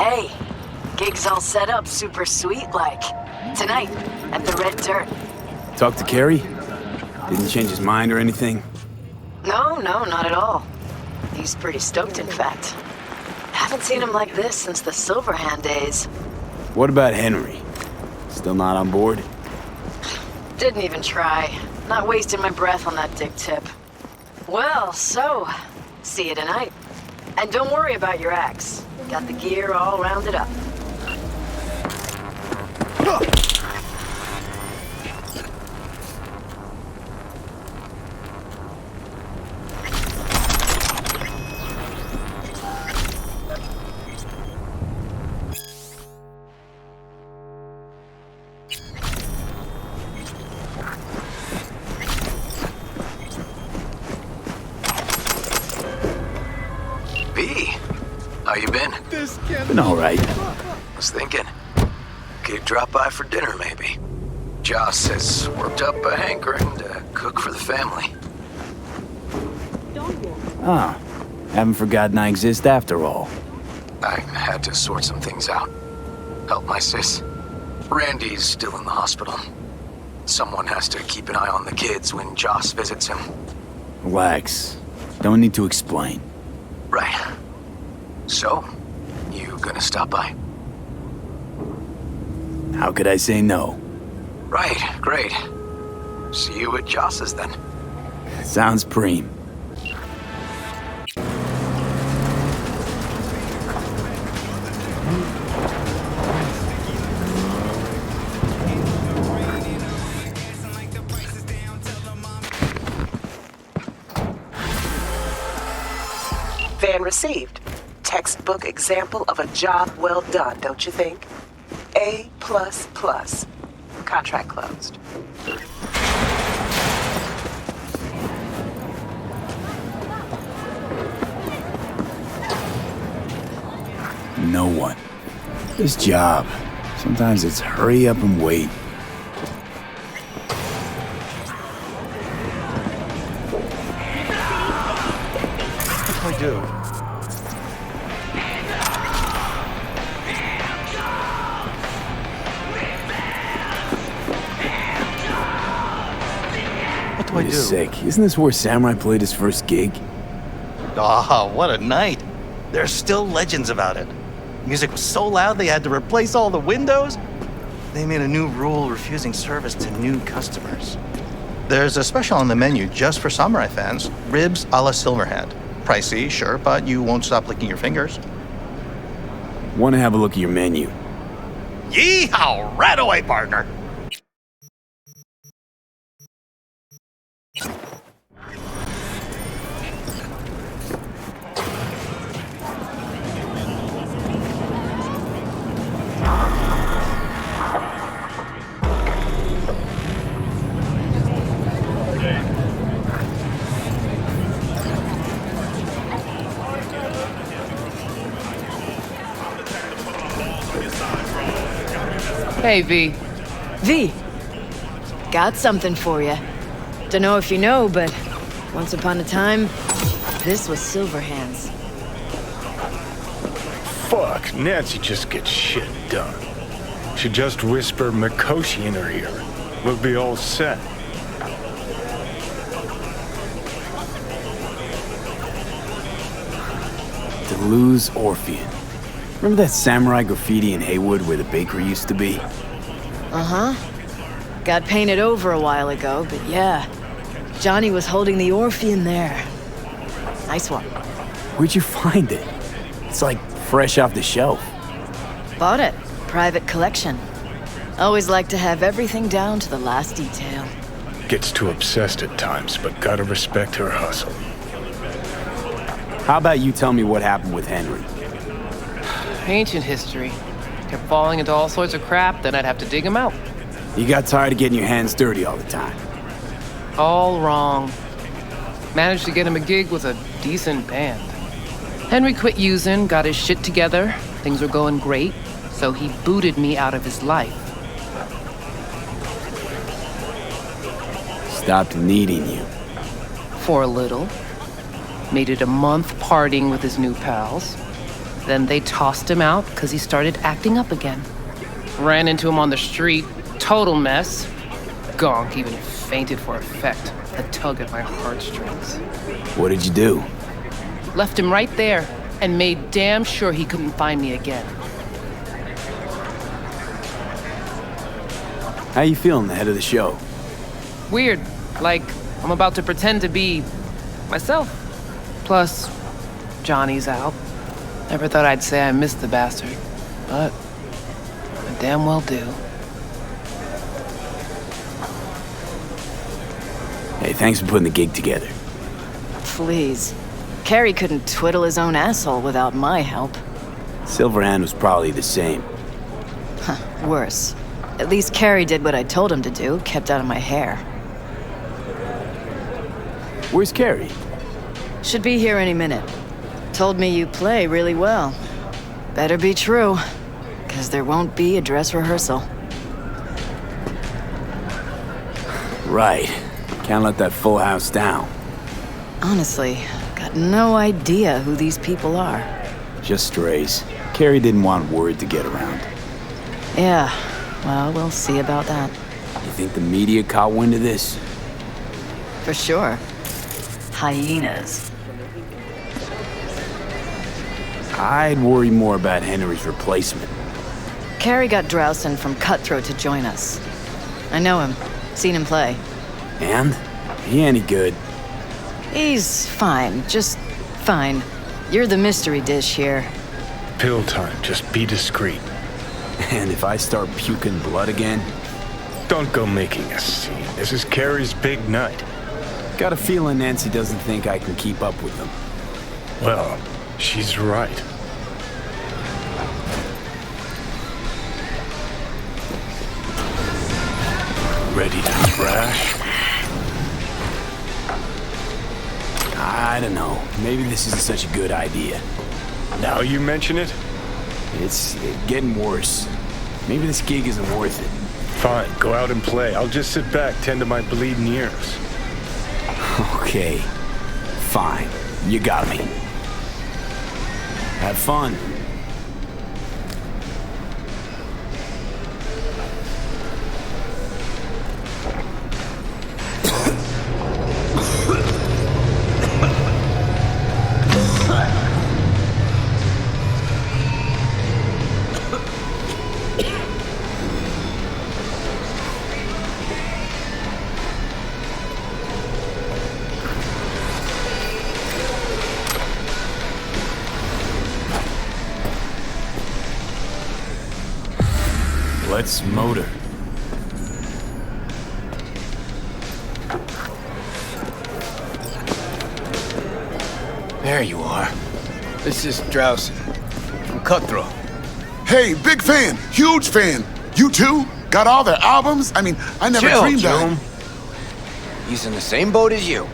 Hey, gig's all set up super sweet like. Tonight, at the Red Dirt. Talk to Kerry? Didn't change his mind or anything? No, not at all. He's pretty stoked, in fact. Haven't seen him like this since the Silverhand days. What about Henry? Still not on board? Didn't even try. Not wasting my breath on that dick tip. Well, so, see you tonight. And don't worry about your axe. Got the gear all rounded up. How you been? Been alright. Was thinking. Could drop by for dinner, maybe. Joss has worked up a hankering to cook for the family. Ah, haven't forgotten I exist after all. I had to sort some things out. Help my sis. Randy's still in the hospital. Someone has to keep an eye on the kids when Joss visits him. Relax. Don't need to explain. Right. So, you gonna stop by? How could I say no? Right, great. See you at Joss's then. Sounds preem. Van received. Textbook example of a job well done, don't you think? A++. Contract closed. No one. This job. Sometimes it's hurry up and wait. What do I do? Wait a sec. Isn't this where Samurai played his first gig? Ah, what a night. There's still legends about it. Music was so loud they had to replace all the windows. They made a new rule refusing service to new customers. There's a special on the menu just for Samurai fans. Ribs a la Silverhand. Pricey, sure, but you won't stop licking your fingers. Want to have a look at your menu? Yeehaw! Right away, partner! Hey, V. V, got something for you. Dunno if you know, but once upon a time, this was Silverhand's. Fuck, Nancy just gets shit done. She just whisper Mikoshi in her ear. We'll be all set. Deleuze Orphean. Remember that samurai graffiti in Haywood where the bakery used to be? Uh-huh. Got painted over a while ago, but yeah. Johnny was holding the Orphean there. Nice one. Where'd you find it? It's like fresh off the shelf. Bought it. Private collection. Always like to have everything down to the last detail. Gets too obsessed at times, but gotta respect her hustle. How about you tell me what happened with Henry? Ancient history. Kept falling into all sorts of crap, then I'd have to dig him out. You got tired of getting your hands dirty all the time. All wrong. Managed to get him a gig with a decent band. Henry quit using, got his shit together. Things were going great, so he booted me out of his life. Stopped needing you. For a little. Made it a month partying with his new pals. Then they tossed him out because he started acting up again. Ran into him on the street, total mess. Gonk even fainted for effect, a tug at my heartstrings. What did you do? Left him right there and made damn sure he couldn't find me again. How you feeling ahead of the show? Weird, like I'm about to pretend to be myself. Plus, Johnny's out. Never thought I'd say I missed the bastard, but I damn well do. Hey, thanks for putting the gig together. Please. Carrie couldn't twiddle his own asshole without my help. Silverhand was probably the same. Worse. At least Carrie did what I told him to do, kept out of my hair. Where's Carrie? Should be here any minute. Told me you play really well. Better be true, 'cause there won't be a dress rehearsal. Right. Can't let that full house down. Honestly, got no idea who these people are. Just strays. Carrie didn't want word to get around. Yeah, well, we'll see about that. You think the media caught wind of this? For sure. Hyenas. I'd worry more about Henry's replacement. Carrie got Drowson from Cutthroat to join us. I know him. Seen him play. And? He any good? He's fine. Just fine. You're the mystery dish here. Pill time, just be discreet. And if I start puking blood again? Don't go making a scene. This is Carrie's big night. Got a feeling Nancy doesn't think I can keep up with them. Well, she's right. Ready to crash? I don't know. Maybe this isn't such a good idea. Now you mention it? It's getting worse. Maybe this gig isn't worth it. Fine, go out and play. I'll just sit back, tend to my bleeding ears. Okay. Fine. You got me. Have fun. Let's motor. There you are. This is Drowson from Cutthroat. Hey, big fan, huge fan. You too? Got all their albums? I mean, I never Chill, dreamed Joan. of. He's in the same boat as you.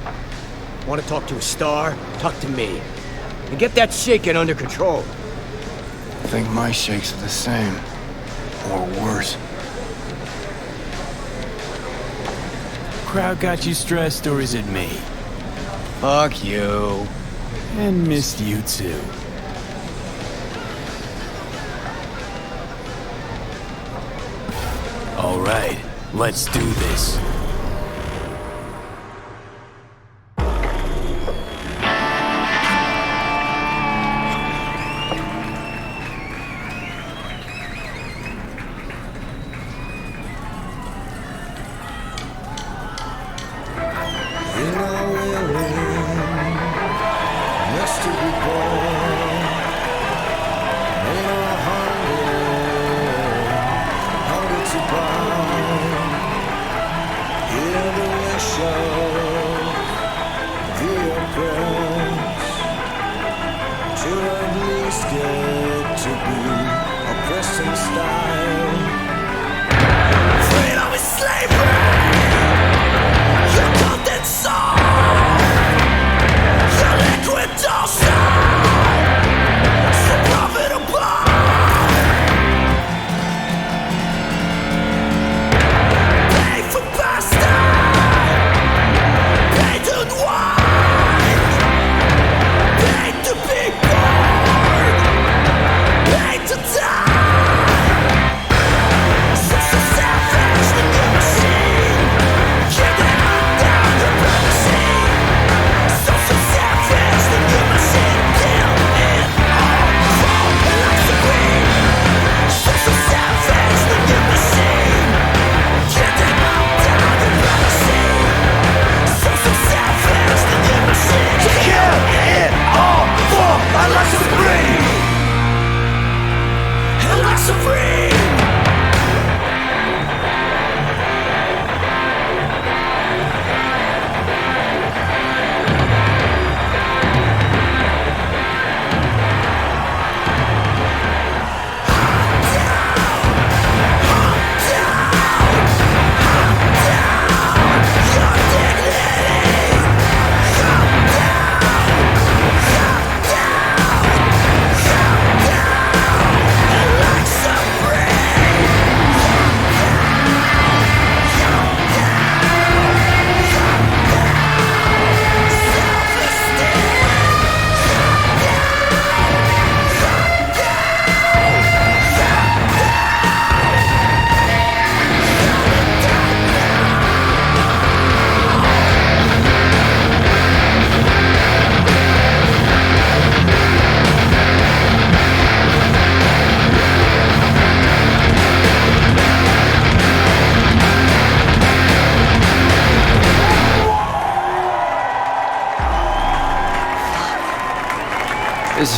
Want to talk to a star? Talk to me. And get that shaking under control. I think my shakes are the same. Or worse. Crowd got you stressed, or is it me? Fuck you. And missed you too. All right, let's do this.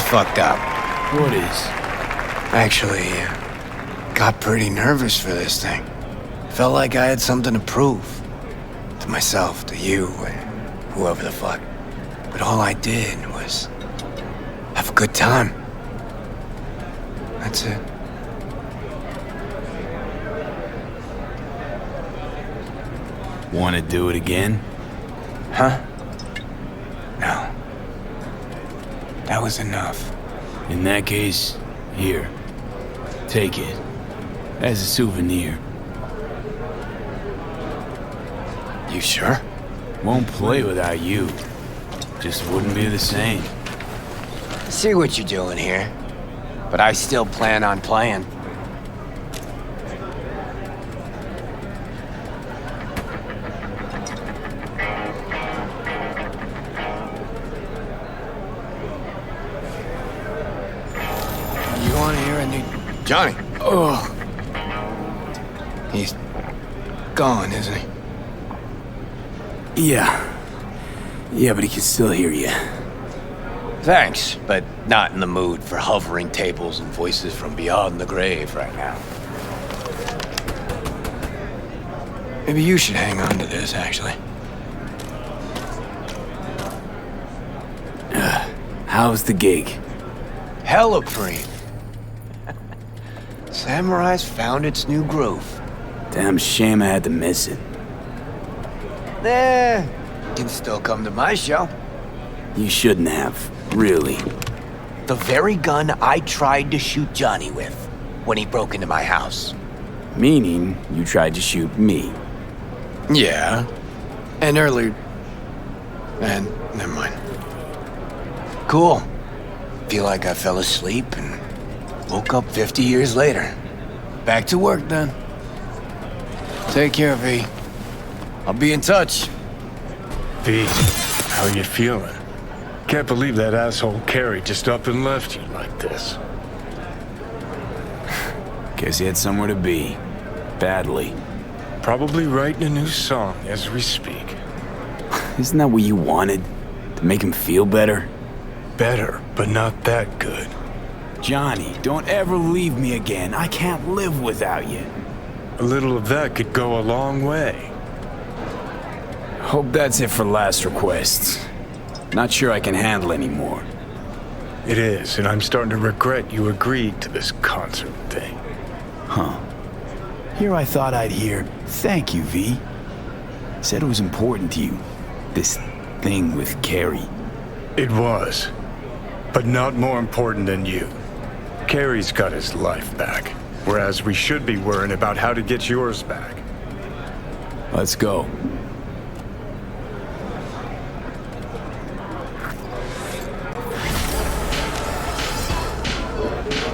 fucked up. What is? Actually, got pretty nervous for this thing. Felt like I had something to prove. To myself, to you, whoever the fuck. But all I did was have a good time. That's it. Want to do it again? Huh? No. That was enough. In that case, here. Take it. As a souvenir. You sure? Won't play without you. Just wouldn't be the same. See what you're doing here. But I still plan on playing. You want to hear a new... Johnny! Oh! He's gone, isn't he? Yeah, but he can still hear you. Thanks, but not in the mood for hovering tables and voices from beyond the grave right now. Maybe you should hang on to this, actually. How's the gig? Hella preem. Samurai's found its new groove. Damn shame I had to miss it. Can still come to my show. You shouldn't have, really. The very gun I tried to shoot Johnny with when he broke into my house. Meaning, you tried to shoot me. Yeah. And earlier... And never mind. Cool. Feel like I fell asleep and woke up 50 years later. Back to work then. Take care, V. I'll be in touch. V, how you feeling? Can't believe that asshole Carrie just up and left you like this. Guess he had somewhere to be. Badly. Probably writing a new song as we speak. Isn't that what you wanted? To make him feel better? Better, but not that good. Johnny, don't ever leave me again. I can't live without you. A little of that could go a long way. Hope that's it for last requests. Not sure I can handle anymore. It is, and I'm starting to regret you agreed to this concert thing. Huh. Here I thought I'd hear, thank you, V. Said it was important to you. This thing with Carrie. It was. But not more important than you. Carrie's got his life back. Whereas we should be worrying about how to get yours back. Let's go.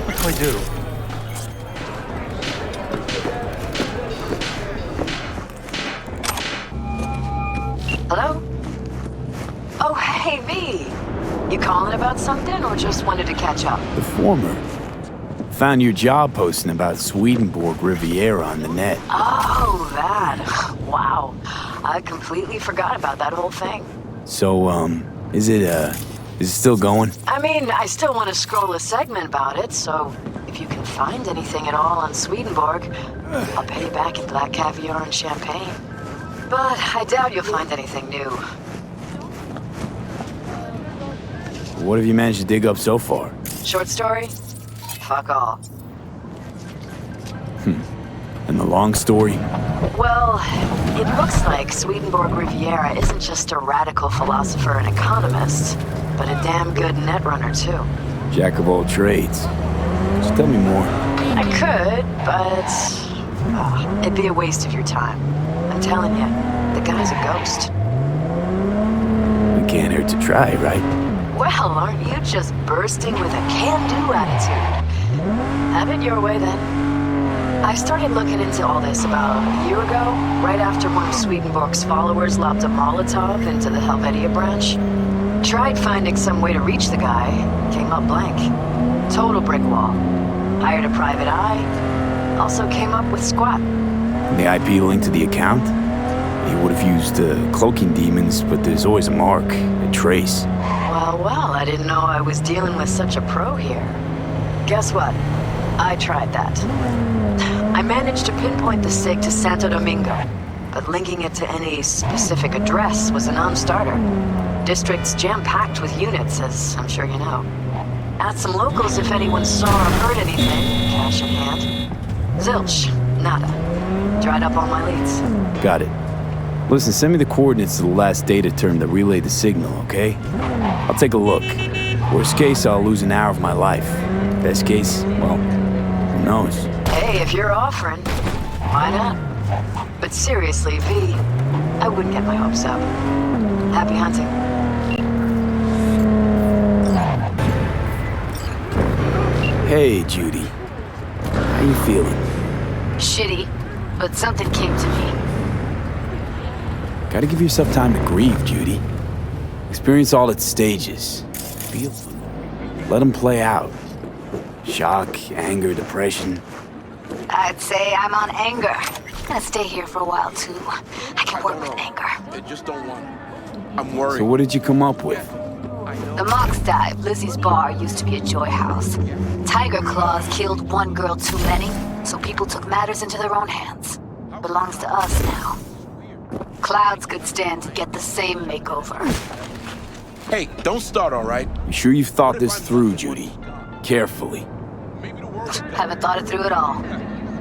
What do I do? Hello? Oh, hey, V. You calling about something or just wanted to catch up? The former. Found your job posting about Swedenborg Riviera on the net. Oh, that. Wow. I completely forgot about that whole thing. So, is it still going? I mean, I still want to scroll a segment about it, so if you can find anything at all on Swedenborg, I'll pay you back in black caviar and champagne. But I doubt you'll find anything new. What have you managed to dig up so far? Short story? Fuck all. And the long story? Well, it looks like Swedenborg Riviera isn't just a radical philosopher and economist, but a damn good netrunner, too. Jack of all trades. Just tell me more. I could, but it'd be a waste of your time. I'm telling you, the guy's a ghost. It can't hurt to try, right? Well, aren't you just bursting with a can-do attitude? Have it your way, then. I started looking into all this about a year ago, right after one of Swedenborg's followers lobbed a Molotov into the Helvetia branch. Tried finding some way to reach the guy, came up blank. Total brick wall. Hired a private eye, also came up with squat. The IP linked to the account? He would have used cloaking demons, but there's always a mark, a trace. Well, I didn't know I was dealing with such a pro here. Guess what? I tried that. I managed to pinpoint the SIG to Santo Domingo, but linking it to any specific address was a non-starter. District's jam-packed with units, as I'm sure you know. Asked some locals if anyone saw or heard anything, cash in hand. Zilch, nada. Dried up all my leads. Got it. Listen, send me the coordinates to the last data term that relayed the signal, okay? I'll take a look. Worst case, I'll lose an hour of my life. Best case, well, who knows? Hey, if you're offering, why not? But seriously, V, I wouldn't get my hopes up. Happy hunting. Hey, Judy. How you feeling? Shitty, but something came to me. Gotta give yourself time to grieve, Judy. Experience all its stages. Feel them. Let them play out. Shock, anger, depression. I'd say I'm on anger. Gonna stay here for a while, too. I can work with anger. They just don't want it. I'm worried. So what did you come up with? The Mox Dive, Lizzie's bar, used to be a joy house. Tiger Claws killed one girl too many, so people took matters into their own hands. Belongs to us now. Clouds could stand to get the same makeover. Hey, don't start, all right? You sure you've thought this through, Judy? Carefully. Haven't thought it through at all.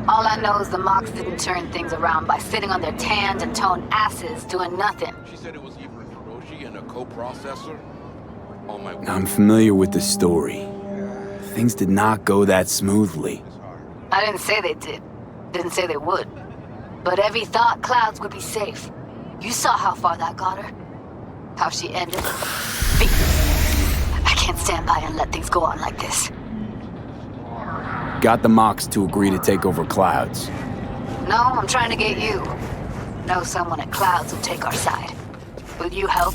All I know is the Mox didn't turn things around by sitting on their tanned and toned asses doing nothing. She said it was even a Hiroshi and a co-processor. Oh my God. I'm familiar with the story. Things did not go that smoothly. I didn't say they did. Didn't say they would. But Evie thought Clouds would be safe. You saw how far that got her. How she ended. I can't stand by and let things go on like this. Got the Mox to agree to take over Clouds. No, I'm trying to get you. Know someone at Clouds will take our side. Will you help?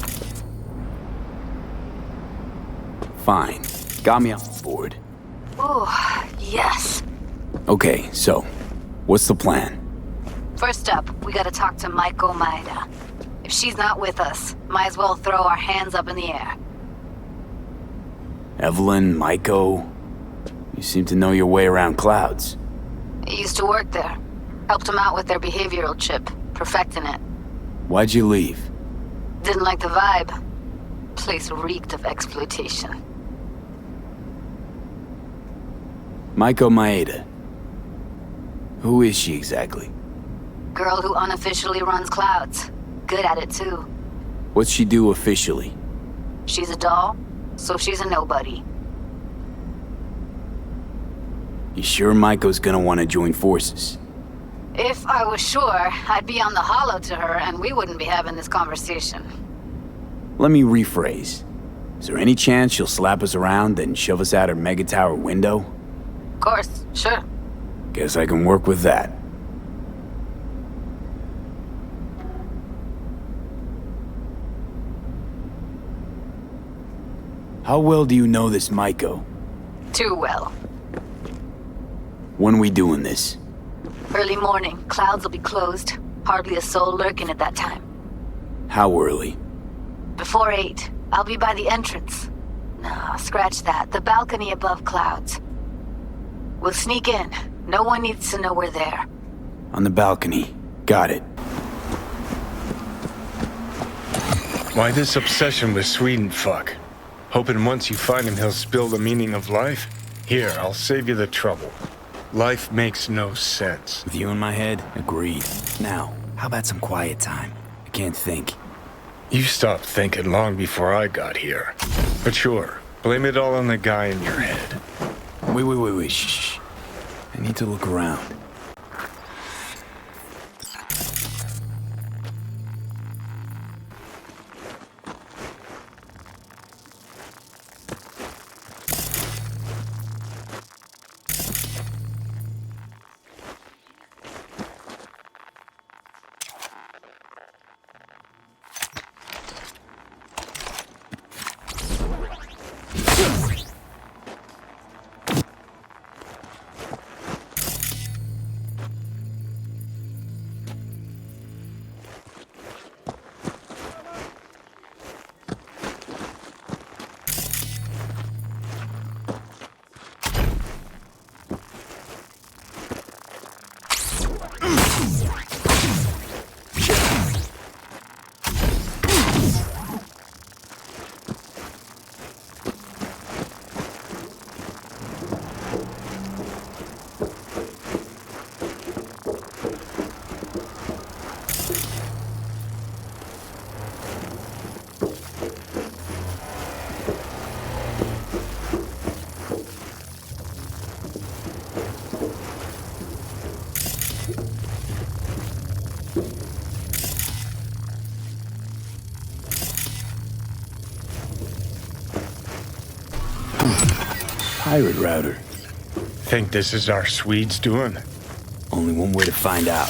Fine. Got me on board. Ooh, yes. Okay, so, what's the plan? First up, we gotta talk to Maiko Maeda. If she's not with us, might as well throw our hands up in the air. Evelyn, Maiko, you seem to know your way around Clouds. I used to work there. Helped them out with their behavioral chip, perfecting it. Why'd you leave? Didn't like the vibe. Place reeked of exploitation. Maiko Maeda. Who is she exactly? Girl who unofficially runs Clouds. Good at it, too. What's she do officially? She's a doll, so she's a nobody. You sure Maiko's gonna want to join forces? If I was sure, I'd be on the hollow to her and we wouldn't be having this conversation. Let me rephrase. Is there any chance she'll slap us around and shove us out her mega tower window? Of course, sure. Guess I can work with that. How well do you know this Maiko? Too well. When we doing this? Early morning, Clouds will be closed. Hardly a soul lurking at that time. How early? Before 8. I'll be by the entrance. No, scratch that. The balcony above Clouds. We'll sneak in. No one needs to know we're there. On the balcony. Got it. Why this obsession with Sweden fuck? Hoping once you find him he'll spill the meaning of life? Here, I'll save you the trouble. Life makes no sense. With you in my head, agreed. Now, how about some quiet time? I can't think. You stopped thinking long before I got here. But sure, blame it all on the guy in your head. Wait, shh. I need to look around. pirate router. Think this is our Swedes doing? Only one way to find out.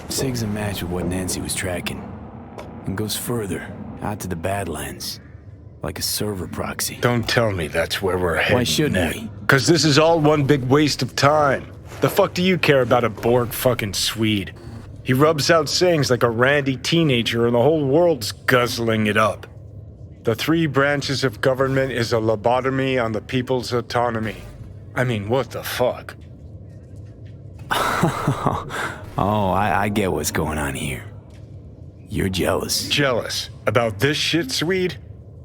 Sig's a match with what Nancy was tracking. And goes further, out to the Badlands. Like a server proxy. Don't tell me that's where we're heading. Why shouldn't we? Because this is all one big waste of time. The fuck do you care about a Borg fucking Swede? He rubs out sayings like a randy teenager and the whole world's guzzling it up. The 3 branches of government is a lobotomy on the people's autonomy. I mean, what the fuck? Oh, I get what's going on here. You're jealous. Jealous? About this shit, Swede?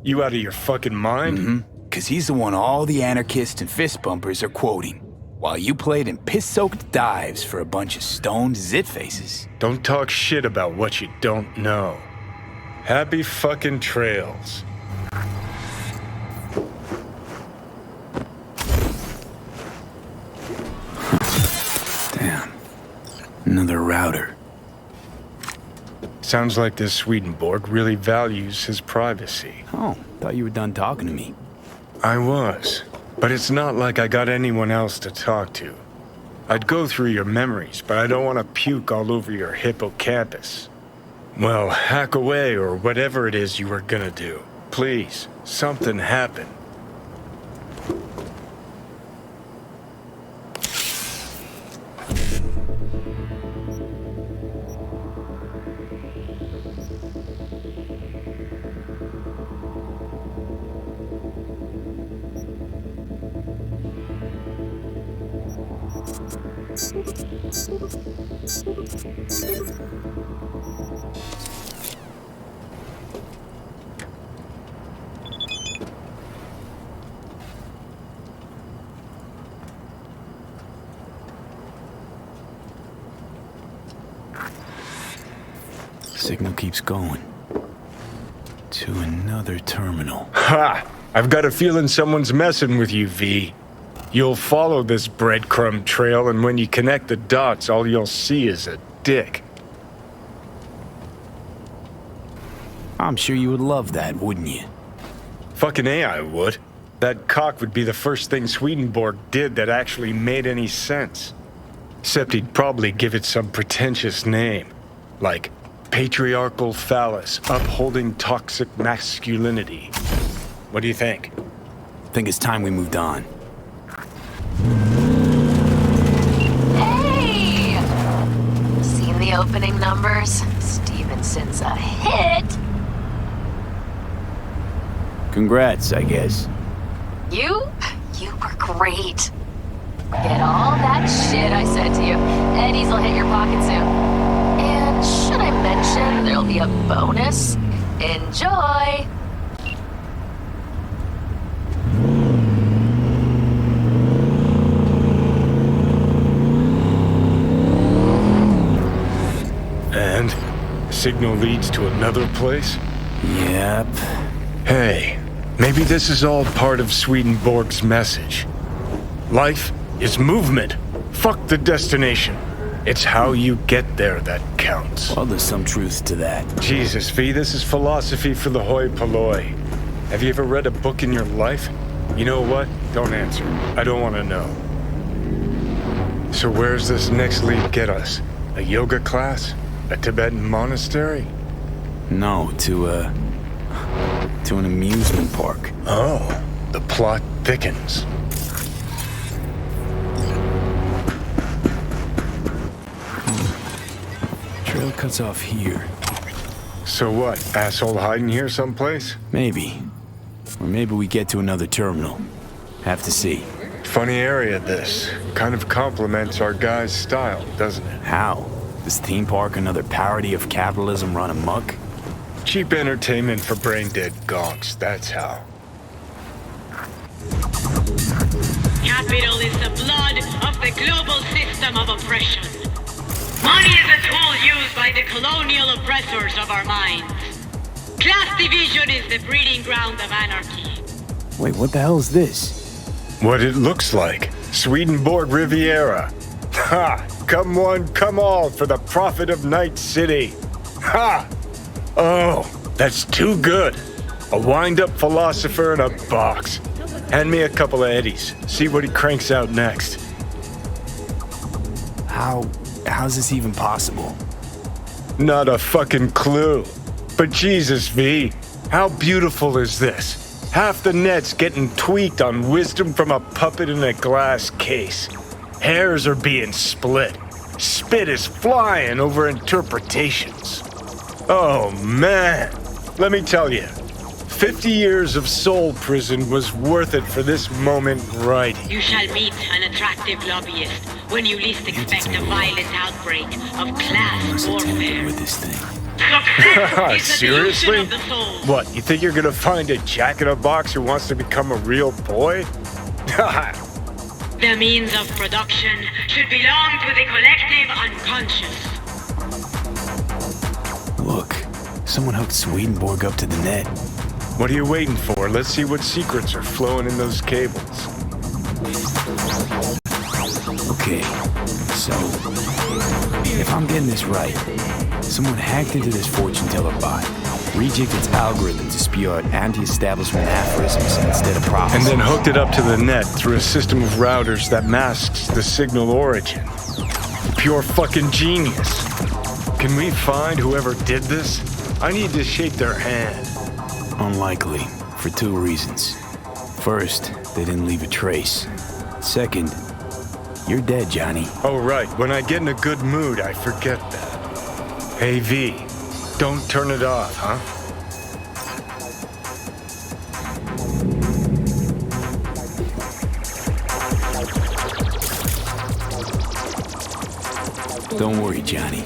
You out of your fucking mind? Mm-hmm. Cause he's the one all the anarchists and fist bumpers are quoting, while you played in piss-soaked dives for a bunch of stoned zit-faces. Don't talk shit about what you don't know. Happy fucking trails. Damn. Another router. Sounds like this Swedenborg really values his privacy. Oh, thought you were done talking to me. I was, but it's not like I got anyone else to talk to. I'd go through your memories, but I don't want to puke all over your hippocampus. Well, hack away or whatever it is you were gonna do. Please, something happen. Signal keeps going. To another terminal. Ha! I've got a feeling someone's messing with you, V. You'll follow this breadcrumb trail, and when you connect the dots, all you'll see is a dick. I'm sure you would love that, wouldn't you? Fucking A, I would. That cock would be the first thing Swedenborg did that actually made any sense. Except he'd probably give it some pretentious name. Like patriarchal phallus, upholding toxic masculinity. What do you think? Think it's time we moved on. Hey! Seen the opening numbers? Stevenson's a hit. Congrats, I guess. You were great. Get all that shit I said to you. Eddie's will hit your pocket soon. And should I mention there'll be a bonus? Enjoy! And signal leads to another place? Yep. Hey, maybe this is all part of Swedenborg's message. Life is movement. Fuck the destination. It's how you get there that counts. Well, there's some truth to that. Jesus, V, this is philosophy for the hoi polloi. Have you ever read a book in your life? You know what? Don't answer. I don't want to know. So where's this next lead get us? A yoga class? A Tibetan monastery? No, to an amusement park. Oh, the plot thickens. Trail cuts off here. So what, asshole hiding here someplace? Maybe. Or maybe we get to another terminal. Have to see. Funny area, this. Kind of complements our guy's style, doesn't it? How? This theme park another parody of capitalism run amok? Cheap entertainment for brain-dead gonks, that's how. Capital is the blood of the global system of oppression. Money is a tool used by the colonial oppressors of our minds. Class division is the breeding ground of anarchy. Wait, what the hell is this? What it looks like. Swedenborg Riviera. Ha! Come one, come all for the profit of Night City. Ha! Oh, that's too good. A wind-up philosopher in a box. Hand me a couple of eddies. See what he cranks out next. How's this even possible? Not a fucking clue. But Jesus, V, how beautiful is this? Half the net's getting tweaked on wisdom from a puppet in a glass case. Hairs are being split. Spit is flying over interpretations. Oh, man. Let me tell you, 50 years of soul prison was worth it for this moment right here. You shall meet an attractive lobbyist when you least expect a violent outbreak of class warfare. With this thing. Success is the Seriously? delusion of the soul. What, you think you're gonna find a jack-in-a-box who wants to become a real boy? The means of production should belong to the collective unconscious. Look, someone hooked Swedenborg up to the net. What are you waiting for? Let's see what secrets are flowing in those cables. Okay, so if I'm getting this right, someone hacked into this fortune teller bot, rejigged its algorithm to spew out anti-establishment aphorisms instead of prophecy. And then hooked it up to the net through a system of routers that masks the signal origin. Pure fucking genius. Can we find whoever did this? I need to shake their hand. Unlikely, for two reasons. First, they didn't leave a trace. Second, you're dead, Johnny. Oh, right. When I get in a good mood, I forget that. Hey, V, don't turn it off, huh? Don't worry, Johnny.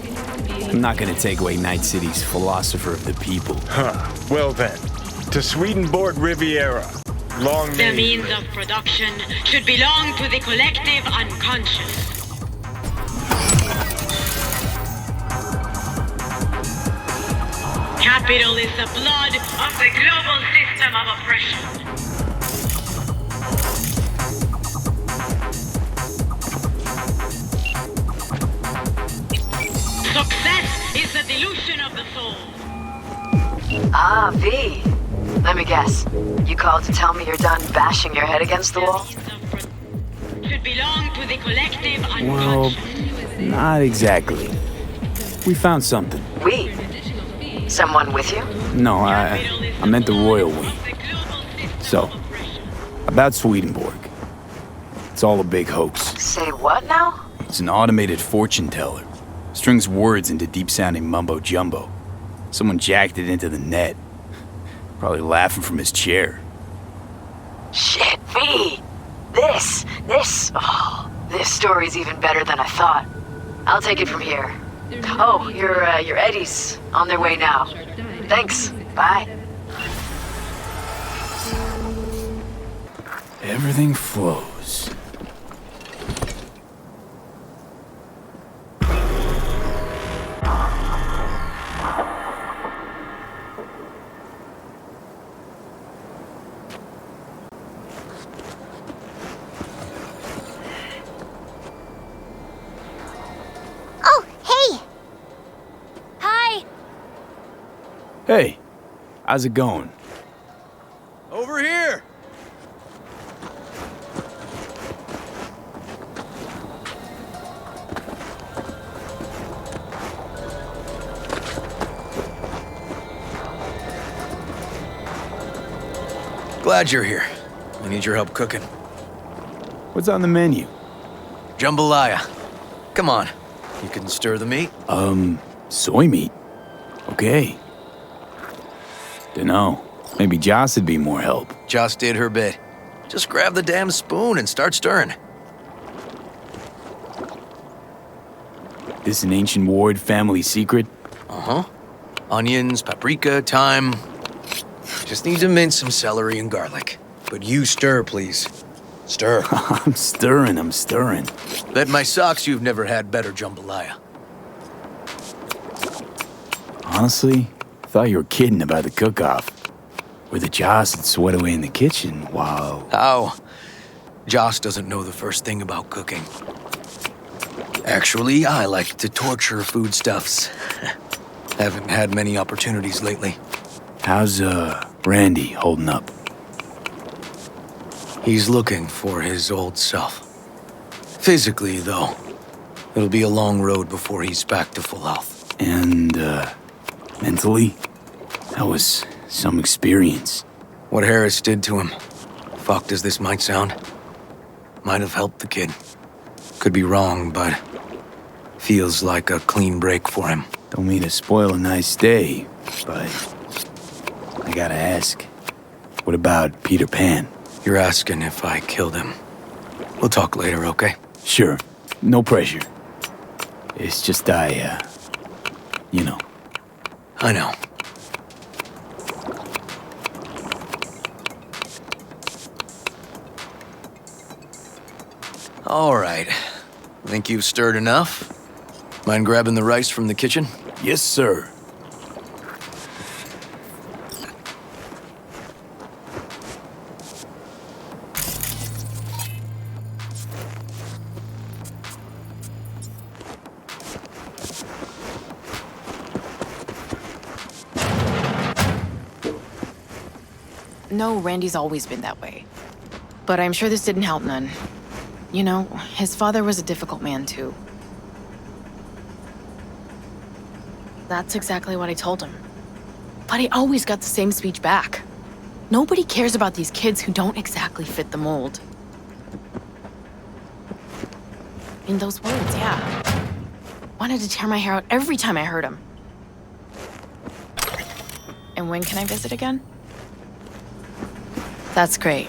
I'm not gonna take away Night City's philosopher of the people. Huh. Well then, to Swedenborg Riviera. Long The may means of production should belong to the collective unconscious. Capital is the blood of the global system of oppression. Success is the delusion of the soul. Ah, V. Let me guess. You called to tell me you're done bashing your head against the wall? Should belong to the collective Well, unconscious. not exactly. We found something. We? Someone with you? No, I meant the royal we. So, about Swedenborg. It's all a big hoax. Say what now? It's an automated fortune teller. Strings words into deep-sounding mumbo-jumbo. Someone jacked it into the net. Probably laughing from his chair. Shit, V! This story's even better than I thought. I'll take it from here. Oh, your eddies on their way now. Thanks. Bye. Everything flows. Oh, hey! Hi! Hey, how's it going? Over here! Glad you're here. We need your help cooking. What's on the menu? Jambalaya. Come on. You can stir the meat? Soy meat. Okay. Dunno. Maybe Joss would be more help. Joss did her bit. Just grab the damn spoon and start stirring. This an ancient Ward family secret? Uh-huh. Onions, paprika, thyme. Just need to mince some celery and garlic. But you stir, please. Stir. I'm stirring. Bet my socks you've never had better jambalaya. Honestly, I thought you were kidding about the cook-off. Where the Joss would sweat away in the kitchen while... How? Joss doesn't know the first thing about cooking. Actually, I like to torture foodstuffs. Haven't had many opportunities lately. How's, Randy holding up? He's looking for his old self. Physically, though. It'll be a long road before he's back to full health. And, mentally? That was some experience. What Harris did to him, fucked as this might sound, might have helped the kid. Could be wrong, but feels like a clean break for him. Don't mean to spoil a nice day, but I gotta ask. What about Peter Pan? You're asking if I killed him. We'll talk later, okay? Sure. No pressure. It's just you know. I know. All right. Think you've stirred enough? Mind grabbing the rice from the kitchen? Yes, sir. No, Randy's always been that way. But I'm sure this didn't help none. You know, his father was a difficult man, too. That's exactly what I told him. But I always got the same speech back. Nobody cares about these kids who don't exactly fit the mold. In those words, yeah. Wanted to tear my hair out every time I heard him. And when can I visit again? That's great.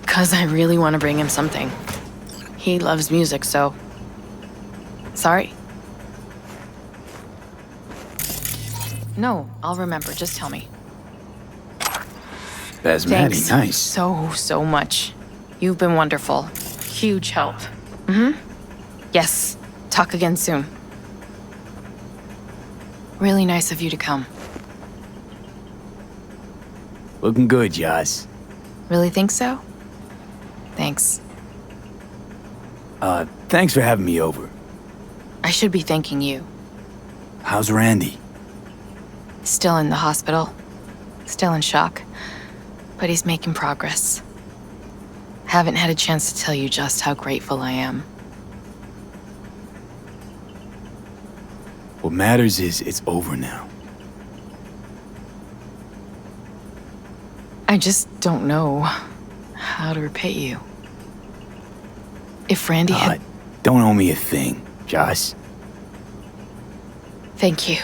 'Cause I really want to bring him something. He loves music, so... Sorry? No, I'll remember. Just tell me. Basmati, Thanks nice. so much. You've been wonderful. Huge help. Yes. Talk again soon. Really nice of you to come. Looking good, Joss. Really think so? Thanks. Thanks for having me over. I should be thanking you. How's Randy? Still in the hospital. Still in shock. But he's making progress. Haven't had a chance to tell you just how grateful I am. What matters is it's over now. I just don't know how to repay you. If Randy had... Don't owe me a thing, Joss. Thank you.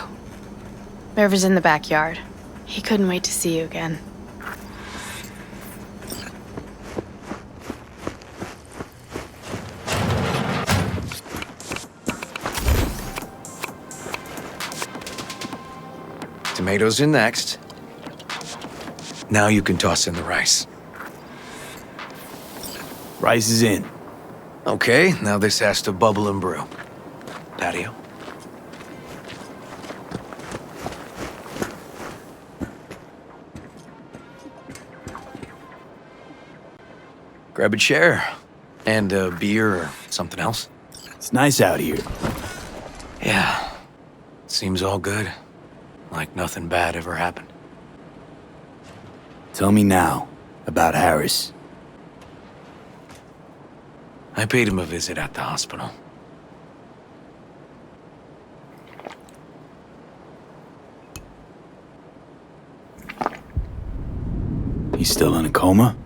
Merv in the backyard. He couldn't wait to see you again. Tomatoes in next. Now you can toss in the rice. Rice is in. Okay, now this has to bubble and brew. Patio. Grab a chair. And a beer or something else. It's nice out here. Yeah. Seems all good. Like nothing bad ever happened. Tell me now about Harris. I paid him a visit at the hospital. He's still in a coma?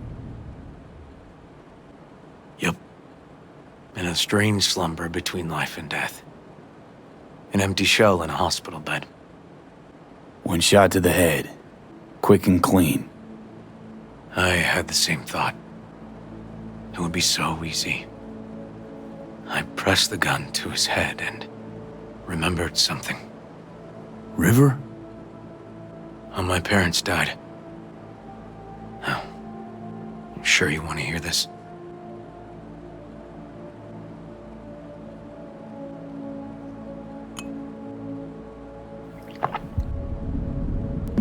Yep. In a strange slumber between life and death. An empty shell in a hospital bed. One shot to the head. quick and clean. I had the same thought. It would be so easy. I pressed the gun to his head and remembered something. River? My parents died. Oh, I'm sure you want to hear this.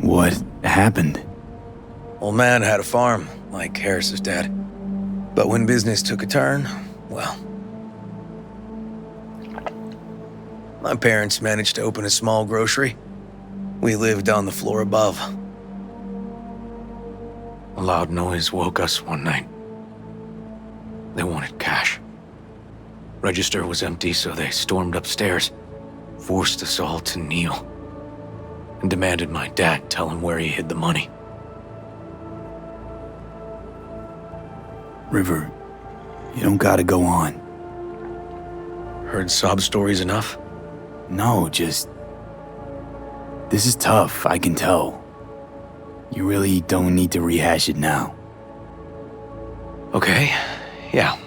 What happened? Old man had a farm, like Harris's dad. But when business took a turn, well... My parents managed to open a small grocery. We lived on the floor above. A loud noise woke us one night. They wanted cash. Register was empty, so they stormed upstairs, forced us all to kneel, and demanded my dad tell him where he hid the money. River, you don't gotta go on. Heard sob stories enough? No, just... This is tough, I can tell. You really don't need to rehash it now. Okay, yeah.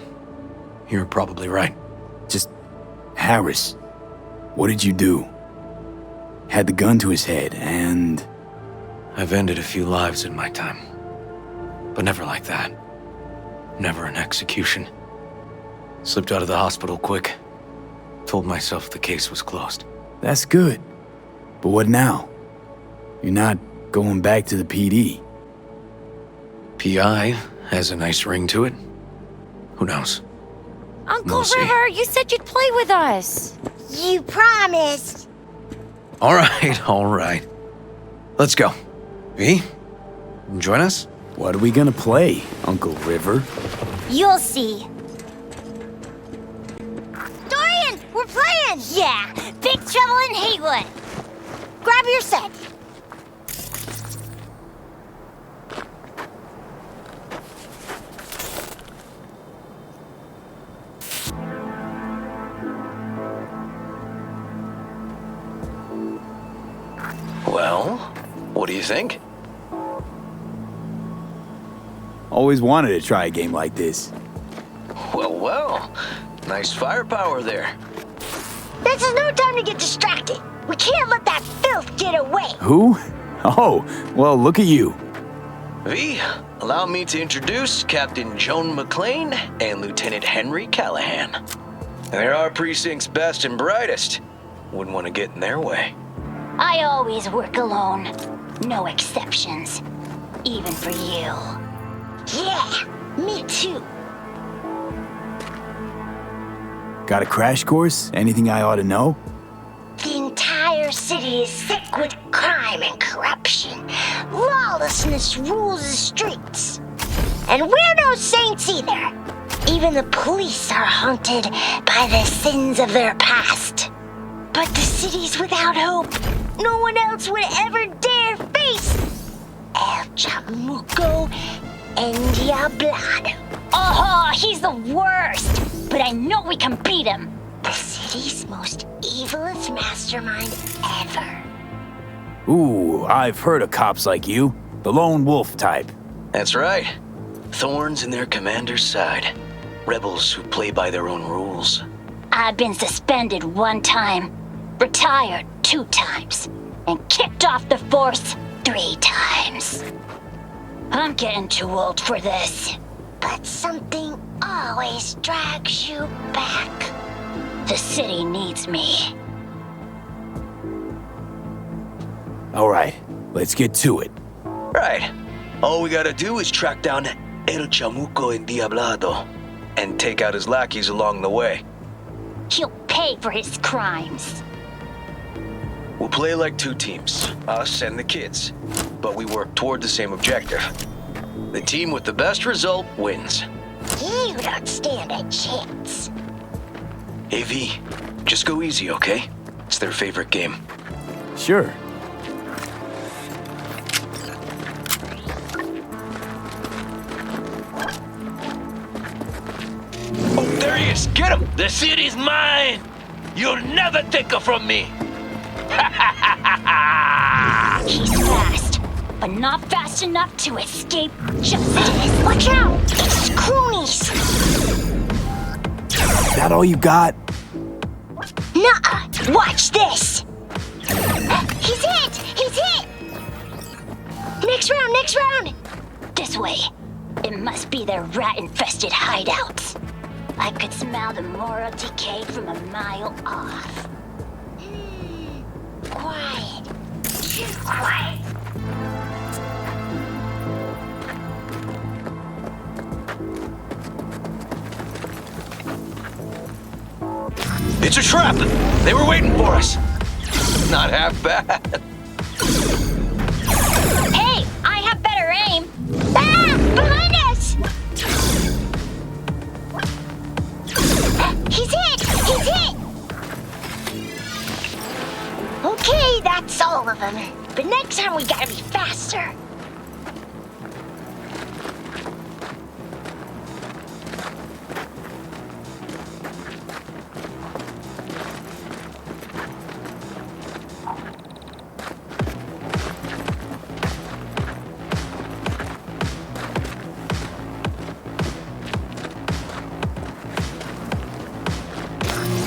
You're probably right. Just... Harris, what did you do? Had the gun to his head, and... I've ended a few lives in my time. But never like that. Never an execution. Slipped out of the hospital quick. Told myself the case was closed. That's good. But what now? You're not going back to the PD. PI has a nice ring to it. Who knows? Uncle We'll see. River, you said you'd play with us. You promised. All right. Let's go. V, join us? What are we gonna play, Uncle River? You'll see. Dorian, we're playing! Yeah, Big Trouble in Haywood. Grab your set. Well, what do you think? Always wanted to try a game like this. Well. Nice firepower there. This is no time to get distracted. We can't let that filth get away. Who? Oh, well, look at you. V, allow me to introduce Captain Joan McLean and Lieutenant Henry Callahan. They're our precinct's best and brightest. Wouldn't want to get in their way. I always work alone. No exceptions. Even for you. Yeah, me too. Got a crash course? Anything I ought to know? The entire city is sick with crime and corruption. Lawlessness rules the streets. And we're no saints either. Even the police are haunted by the sins of their past. But the city's without hope. No one else would ever dare face El Chamuco Endiablado. Oh, he's the worst. But I know we can beat him. The city's most evilest mastermind ever. Ooh, I've heard of cops like you. The lone wolf type. That's right. Thorns in their commander's side. Rebels who play by their own rules. I've been suspended 1 time, retired 2 times, and kicked off the force 3 times. I'm getting too old for this. But something always drags you back. The city needs me. All right, let's get to it. Right. All we gotta do is track down El Chamuco Endiablado and take out his lackeys along the way. He'll pay for his crimes. We'll play like 2 teams, us and the kids, but we work toward the same objective. The team with the best result wins. You don't stand a chance. Hey V, just go easy, okay? It's their favorite game. Sure. Oh, there he is! Get him! The city's mine! You'll never take her from me! He's fast. but not fast enough to escape justice. Watch out! It's cronies! Is that all you got? Nuh-uh! Watch this! He's hit! He's hit! Next round, next round! This way. It must be their rat-infested hideouts. I could smell the moral decay from a mile off. Quiet. Too quiet. It's a trap! They were waiting for us! Not half bad. Hey, I have better aim! Ah! Behind us! He's hit! He's hit! Okay, that's all of them. But next time we gotta be faster.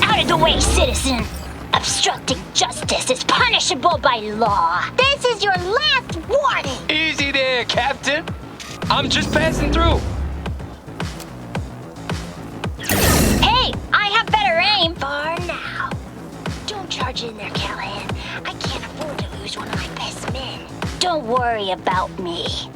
Out of the way, citizen! Obstructing justice is punishable by law. This is your last warning! Easy there, Captain. I'm just passing through. Hey, I have better aim! For now. Don't charge in there, Callahan. I can't afford to lose one of my best men. Don't worry about me.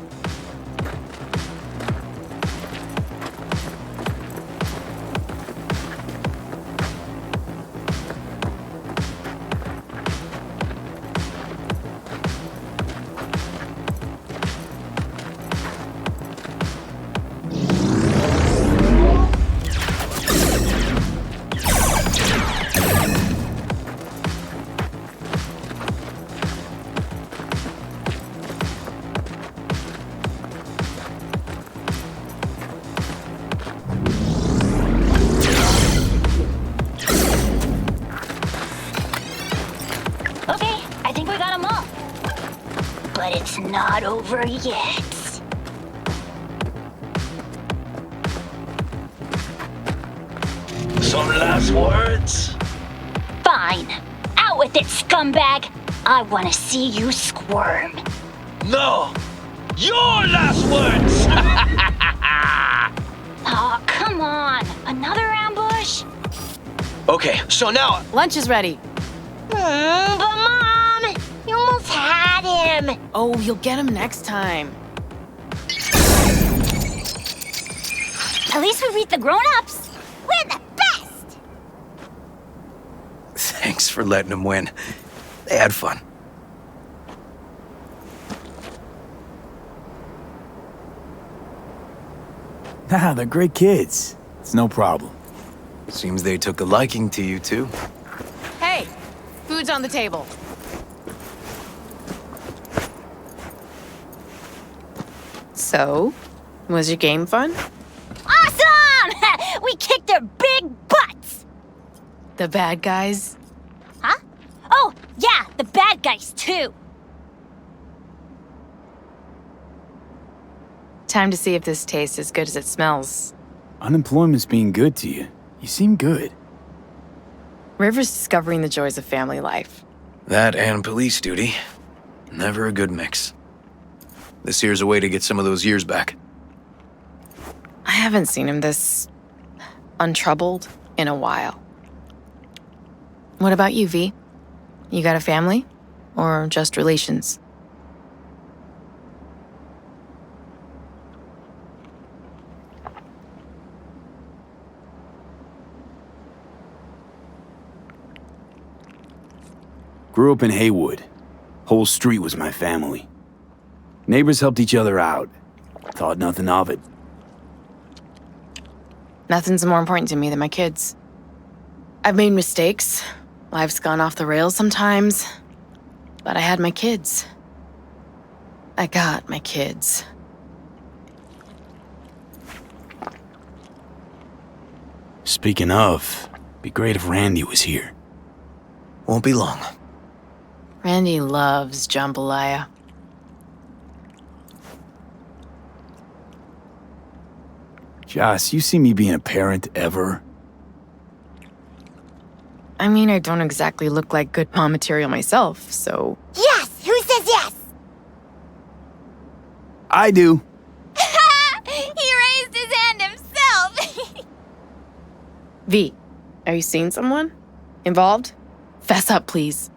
Okay, I think we got them all. But it's not over yet. Some last words? Fine. Out with it, scumbag. I want to see you squirm. No! Your last words! Aw, come on. Another ambush? Okay, so now... Lunch is ready. But Mom, you almost had him. Oh, you'll get him next time. At least we beat the grown-ups. We're the best. Thanks for letting them win. They had fun. Nah, they're great kids. It's no problem. Seems they took a liking to you, too. Hey, food's on the table. So, was your game fun? Awesome! We kicked their big butts. The bad guys? Huh? Oh, yeah, the bad guys, too. Time to see if this tastes as good as it smells. Unemployment's being good to you. You seem good. River's discovering the joys of family life. That and police duty. Never a good mix. This here's a way to get some of those years back. I haven't seen him this untroubled in a while. What about you, V? You got a family? Or just relations? Grew up in Haywood. Whole street was my family. Neighbors helped each other out. Thought nothing of it. Nothing's more important to me than my kids. I've made mistakes. Life's gone off the rails sometimes. But I had my kids. I got my kids. Speaking of, be great if Randy was here. Won't be long. Randy loves jambalaya. Joss, you see me being a parent ever? I mean, I don't exactly look like good mom material myself, so... Yes! Who says yes? I do. He raised his hand himself! V, are you seeing someone? Involved? Fess up, please.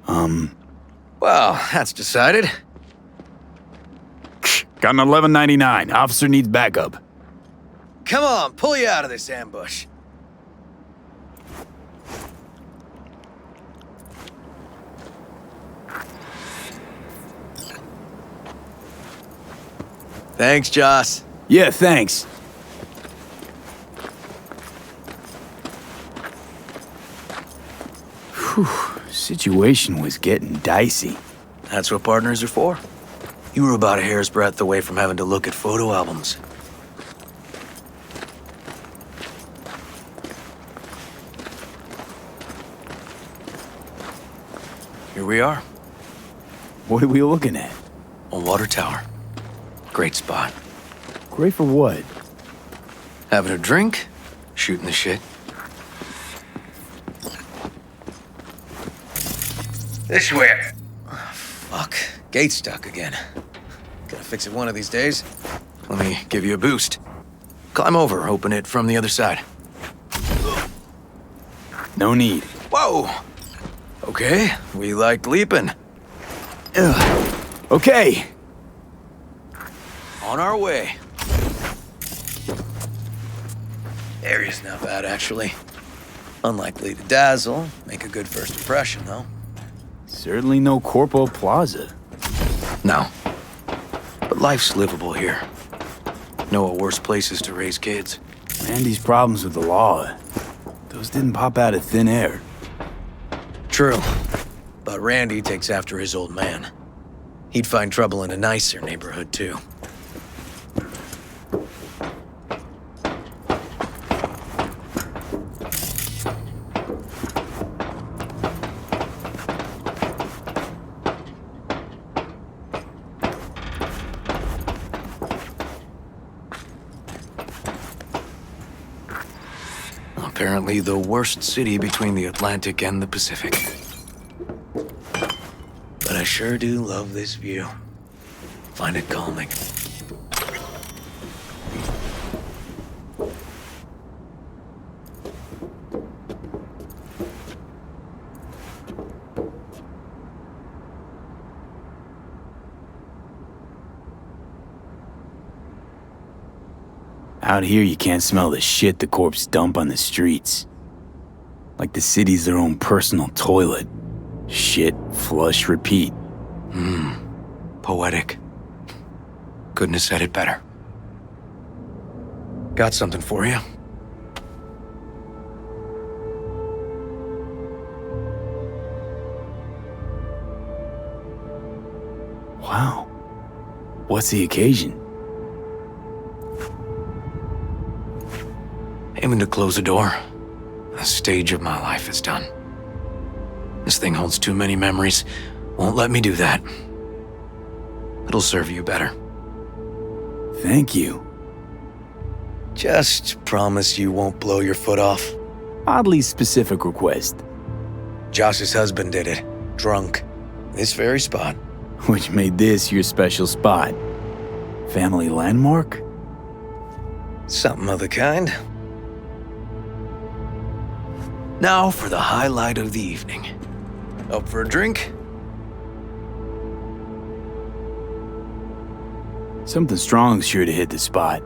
Well, that's decided. Got an 1199. Officer needs backup. Come on, pull you out of this ambush. Thanks, Joss. Yeah, thanks. Whew, situation was getting dicey. That's what partners are for. You were about a hair's breadth away from having to look at photo albums. Here we are. What are we looking at? A water tower. Great spot. Great for what? Having a drink, shooting the shit. This way. Oh, fuck. Gate's stuck again. Gonna fix it one of these days. Let me give you a boost. Climb over, open it from the other side. No need. Whoa! Okay, we like leaping. Ugh. Okay. On our way. Area's not bad, actually. Unlikely to dazzle. Make a good first impression, though. Certainly no Corpo Plaza. No. But life's livable here. Know of worse places to raise kids. Randy's problems with the law. Those didn't pop out of thin air. True. But Randy takes after his old man. He'd find trouble in a nicer neighborhood, too. Apparently the worst city between the Atlantic and the Pacific. But I sure do love this view. Find it calming. Out here, you can't smell the shit the corpse dump on the streets. Like the city's their own personal toilet. Shit, flush, repeat. Poetic. Couldn't have said it better. Got something for you. Wow. What's the occasion? Aiming to close the door. A stage of my life is done. This thing holds too many memories. Won't let me do that. It'll serve you better. Thank you. Just promise you won't blow your foot off. Oddly specific request. Josh's husband did it. Drunk. This very spot. Which made this your special spot. Family landmark? Something of the kind. Now for the highlight of the evening. Up for a drink? Something strong's sure to hit the spot.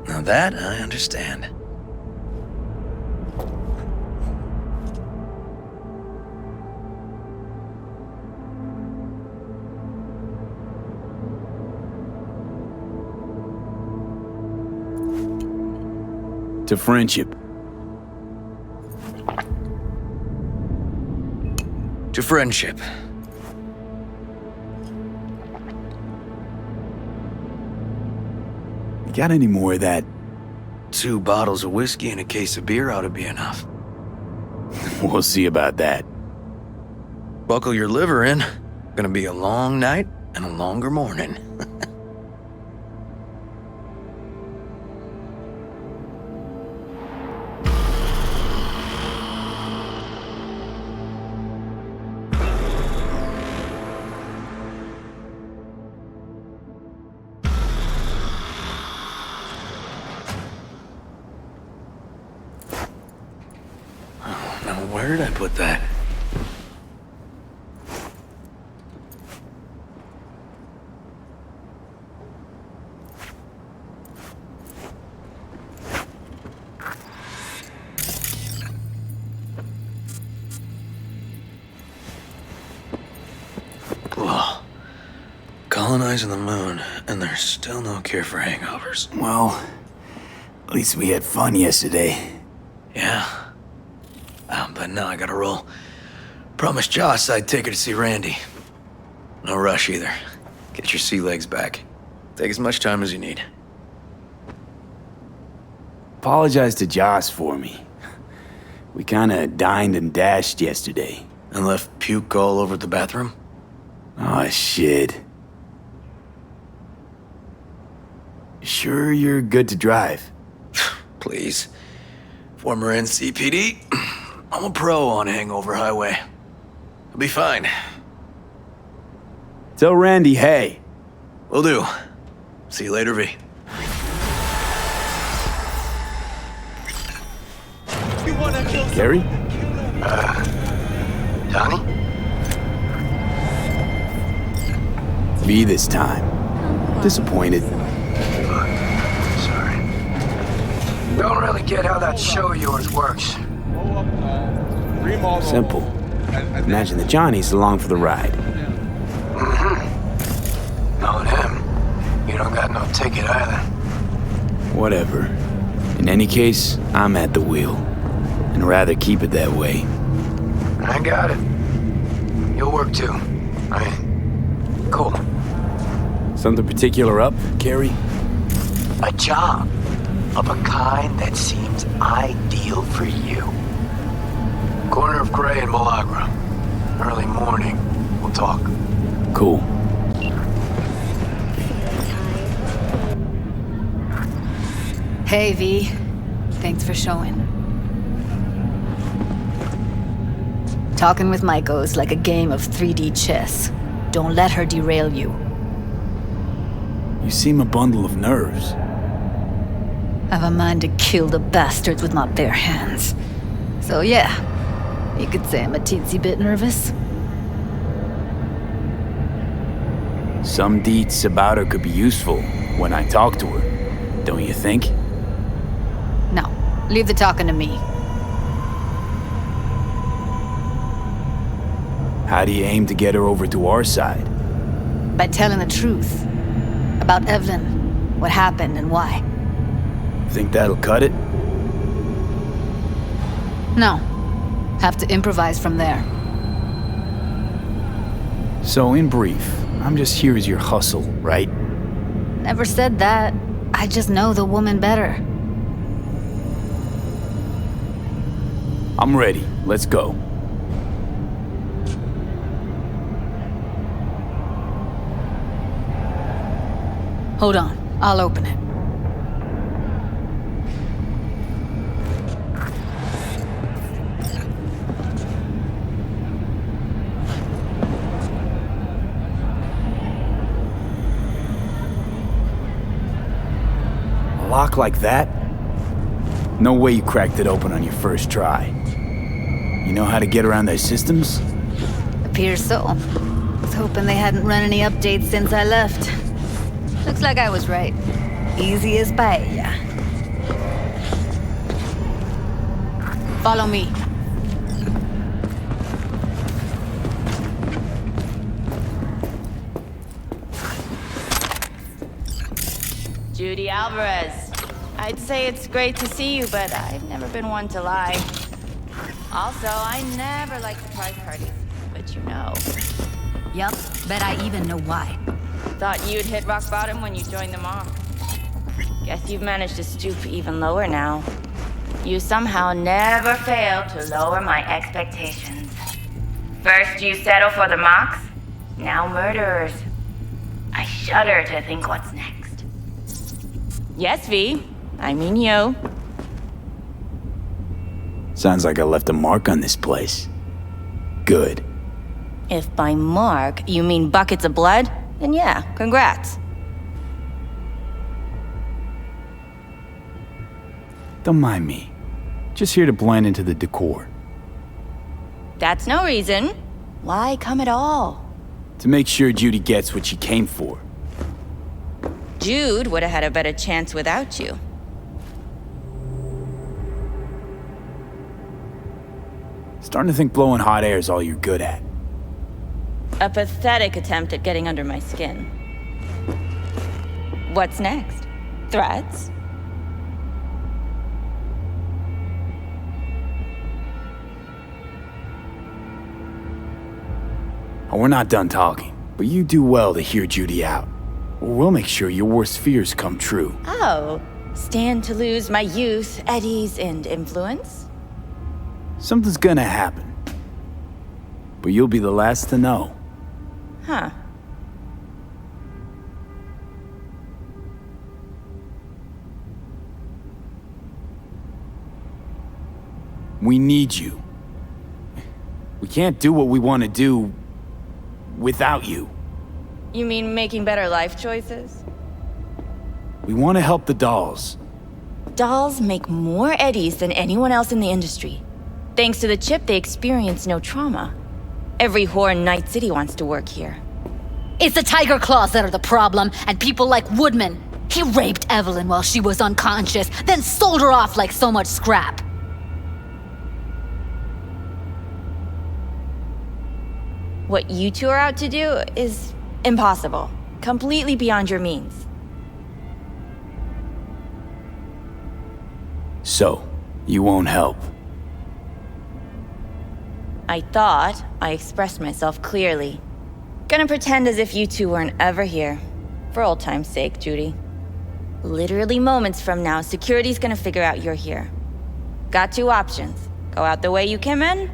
Now that I understand. To friendship. To friendship. You got any more of that? 2 bottles of whiskey and a case of beer ought to be enough. We'll see about that. Buckle your liver in. Gonna be a long night and a longer morning. Where did I put that? Whoa. Colonizing the moon, and there's still no cure for hangovers. Well, at least we had fun yesterday. Yeah. But now I gotta roll. Promised Joss I'd take her to see Randy. No rush either. Get your sea legs back. Take as much time as you need. Apologize to Joss for me. We kinda dined and dashed yesterday. And left puke all over the bathroom? Oh, shit. Sure you're good to drive? Please. Former NCPD. I'm a pro on Hangover Highway. I'll be fine. Tell Randy, hey. Will do. See you later, V. Gary? Donnie? V this time. Disappointed. Sorry. Don't really get how that show of yours works. Simple. Imagine the Johnny's along for the ride. Knowing him, you don't got no ticket either. Whatever. In any case, I'm at the wheel. And rather keep it that way. I got it. You'll work too. I mean, cool. Something particular up, Gary? A job of a kind that seems ideal for you. Corner of Gray and Malagra. Early morning. We'll talk. Cool. Hey, V. Thanks for showing. Talking with Maiko is like a game of 3D chess. Don't let her derail you. You seem a bundle of nerves. I've a mind to kill the bastards with my bare hands. So yeah, you could say I'm a teensy bit nervous. Some deets about her could be useful when I talk to her, don't you think? No, leave the talking to me. How do you aim to get her over to our side? By telling the truth. About Evelyn, what happened and why. Think that'll cut it? No. Have to improvise from there. So, in brief, I'm just here as your hustle, right? Never said that. I just know the woman better. I'm ready. Let's go. Hold on. I'll open it. A lock like that? No way you cracked it open on your first try. You know how to get around their systems? Appears so. Was hoping they hadn't run any updates since I left. Looks like I was right. Easy as paella. Follow me. Judy Alvarez. I'd say it's great to see you, but I've never been one to lie. Also, I never like surprise parties, but you know. Yup, bet I even know why. Thought you'd hit rock bottom when you joined the mob. Guess you've managed to stoop even lower now. You somehow never fail to lower my expectations. First you settle for the mocks, now murderers. I shudder to think what's next. Yes, V. I mean you. Sounds like I left a mark on this place. Good. If by mark you mean buckets of blood, then yeah, congrats. Don't mind me. Just here to blend into the decor. That's no reason. Why come at all? To make sure Judy gets what she came for. Jude would have had a better chance without you. Starting to think blowing hot air is all you're good at. A pathetic attempt at getting under my skin. What's next? Threats? Oh, we're not done talking, but you do well to hear Judy out. Or we'll make sure your worst fears come true. Oh, stand to lose my youth, eddies, and influence? Something's gonna happen. But you'll be the last to know. Huh. We need you. We can't do what we want to do without you. You mean making better life choices? We want to help the dolls. Dolls make more eddies than anyone else in the industry. Thanks to the chip, they experience no trauma. Every whore in Night City wants to work here. It's the Tiger Claws that are the problem, and people like Woodman. He raped Evelyn while she was unconscious, then sold her off like so much scrap. What you two are out to do is impossible. Completely beyond your means. So, you won't help. I thought I expressed myself clearly. Gonna pretend as if you two weren't ever here. For old time's sake, Judy. Literally moments from now, security's gonna figure out you're here. Got two options. Go out the way you came in,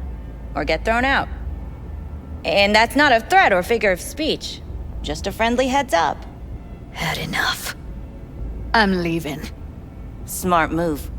or get thrown out. And that's not a threat or figure of speech. Just a friendly heads up. Had enough. I'm leaving. Smart move.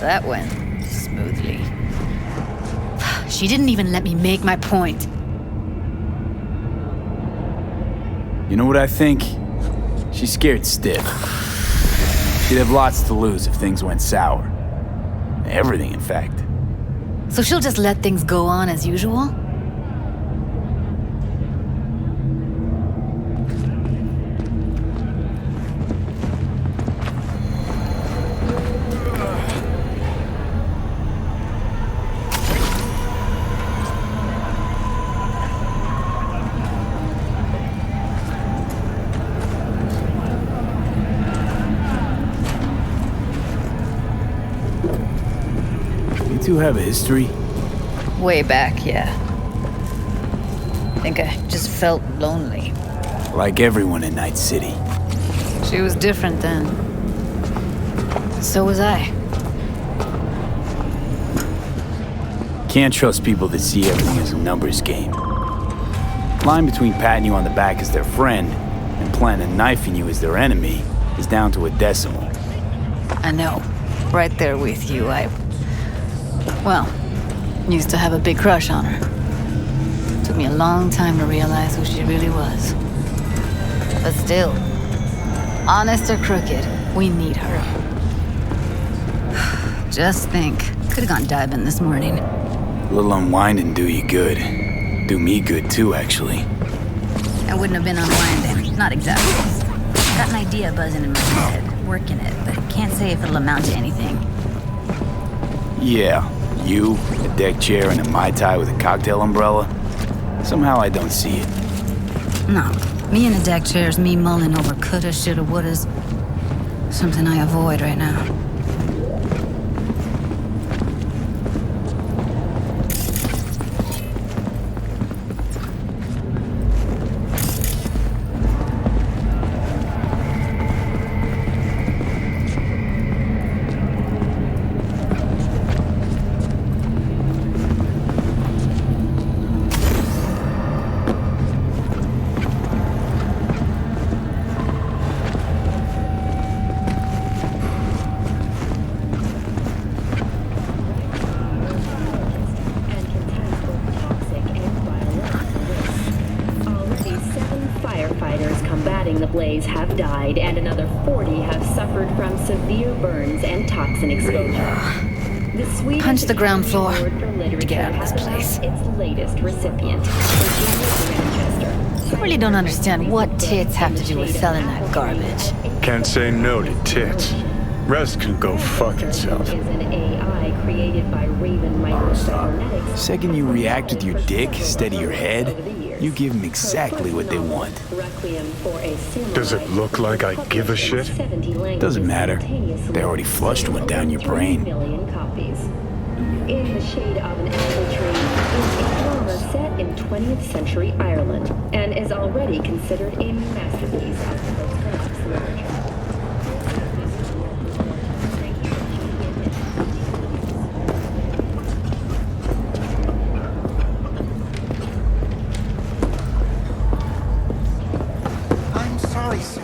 That went smoothly. She didn't even let me make my point. You know what I think? She's scared stiff. She'd have lots to lose if things went sour. Everything, in fact. So she'll just let things go on as usual? You two have a history? Way back, yeah. I think I just felt lonely. Like everyone in Night City. She was different then. So was I. Can't trust people that see everything as a numbers game. Line between patting you on the back as their friend and planning knifing you as their enemy is down to a decimal. I know. Right there with you. Well, used to have a big crush on her. Took me a long time to realize who she really was. But still, honest or crooked, we need her. Just think, could have gone diving this morning. A little unwinding do you good. Do me good too, actually. I wouldn't have been unwinding, not exactly. Got an idea buzzing in my head, working it, but can't say if it'll amount to anything. Yeah, You, a deck chair, and a Mai Tai with a cocktail umbrella? Somehow I don't see it. No. Me in a deck chair is me mulling over coulda, shoulda, wouldas. Something I avoid right now. The blaze have died, and another 40 have suffered from severe burns and toxin exposure. The Swedish Punch the ground floor Award for Literature to get out of this has place. announced its latest recipient, Virginia Manchester. I really don't understand what tits have to do with selling that garbage. Can't say no to tits. Rest can go fuck itself. Is an AI created by Raven Microcybernetics. Second you react with your dick instead of your head, you give them exactly what they want. Does it look like I give a shit? Doesn't matter. They already flushed one down your brain. In the Shade of an Apple Tree is a drama set in 20th century Ireland and is already considered a masterpiece of post-collapse literature. I'm sorry, sir.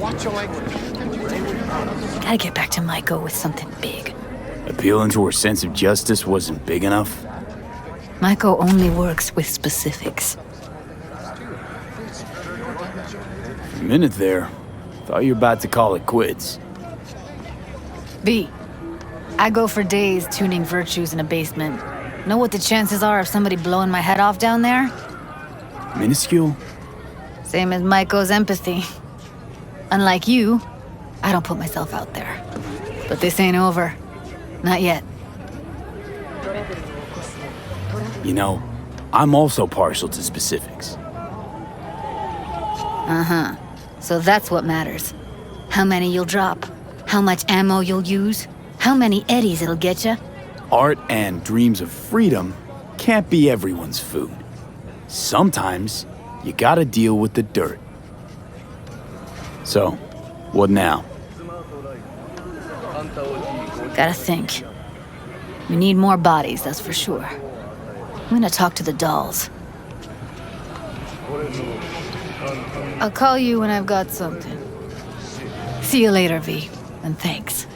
Watch your language. Gotta get back to Maiko with something big. Appealing to her sense of justice wasn't big enough? Maiko only works with specifics. For a minute there, thought you were about to call it quits. V, I go for days tuning virtues in a basement. Know what the chances are of somebody blowing my head off down there? Minuscule? Same as Maiko's empathy. Unlike you, I don't put myself out there. But this ain't over. Not yet. You know, I'm also partial to specifics. Uh-huh. So that's what matters. How many you'll drop. How much ammo you'll use. How many eddies it'll get you. Art and dreams of freedom can't be everyone's food. Sometimes, you gotta deal with the dirt. So, what now? Gotta think. We need more bodies, that's for sure. I'm gonna talk to the dolls. I'll call you when I've got something. See you later, V. And thanks.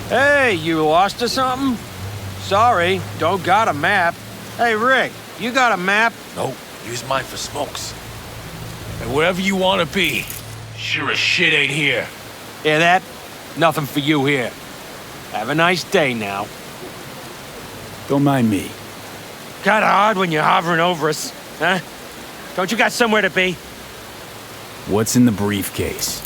Hey, you lost or something? Sorry, don't got a map. Hey, Rick, you got a map? Nope, use mine for smokes. And wherever you want to be, sure as shit ain't here. Hear that? Nothing for you here. Have a nice day now. Don't mind me. Kinda hard when you're hovering over us, huh? Don't you got somewhere to be? What's in the briefcase?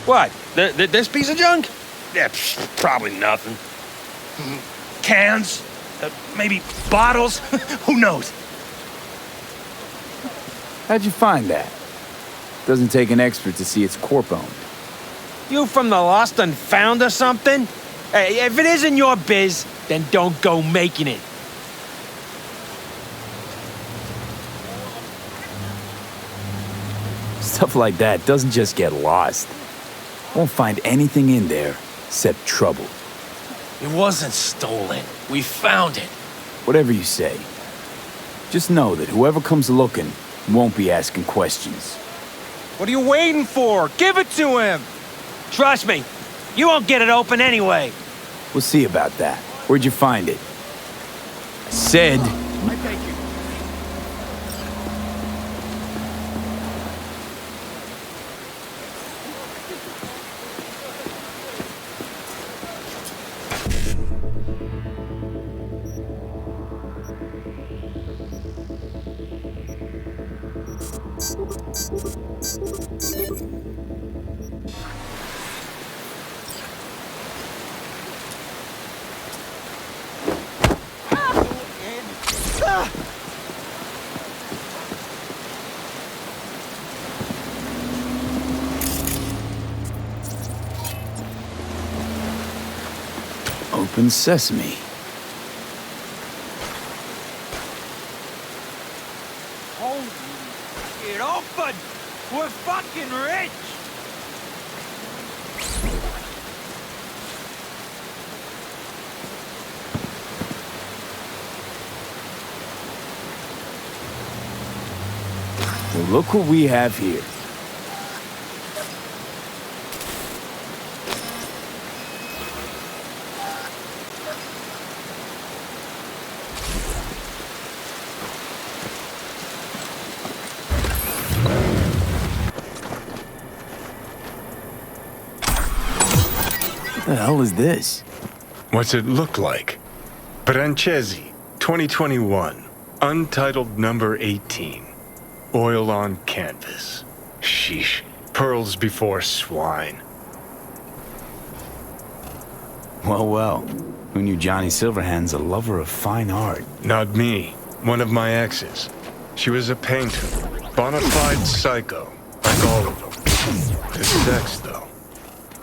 What? This piece of junk? Yeah, probably nothing. Cans? Maybe bottles? Who knows? How'd you find that? Doesn't take an expert to see it's corp-owned. You from the lost and found or something? Hey, if it isn't your biz, then don't go making it. Stuff like that doesn't just get lost. Won't find anything in there except trouble. It wasn't stolen. We found it. Whatever you say. Just know that whoever comes looking won't be asking questions. What are you waiting for? Give it to him! Trust me, you won't get it open anyway. We'll see about that. Where'd you find it? I said... I thank you. Open sesame. Holy shit, open! We're fucking rich! Well, look what we have here. What the hell is this? What's it look like? Brancesi, 2021. Untitled number 18. Oil on canvas. Sheesh. Pearls before swine. Well, well. Who knew Johnny Silverhand's a lover of fine art? Not me. One of my exes. She was a painter. Bonafide psycho. Like all of them. The sex, though.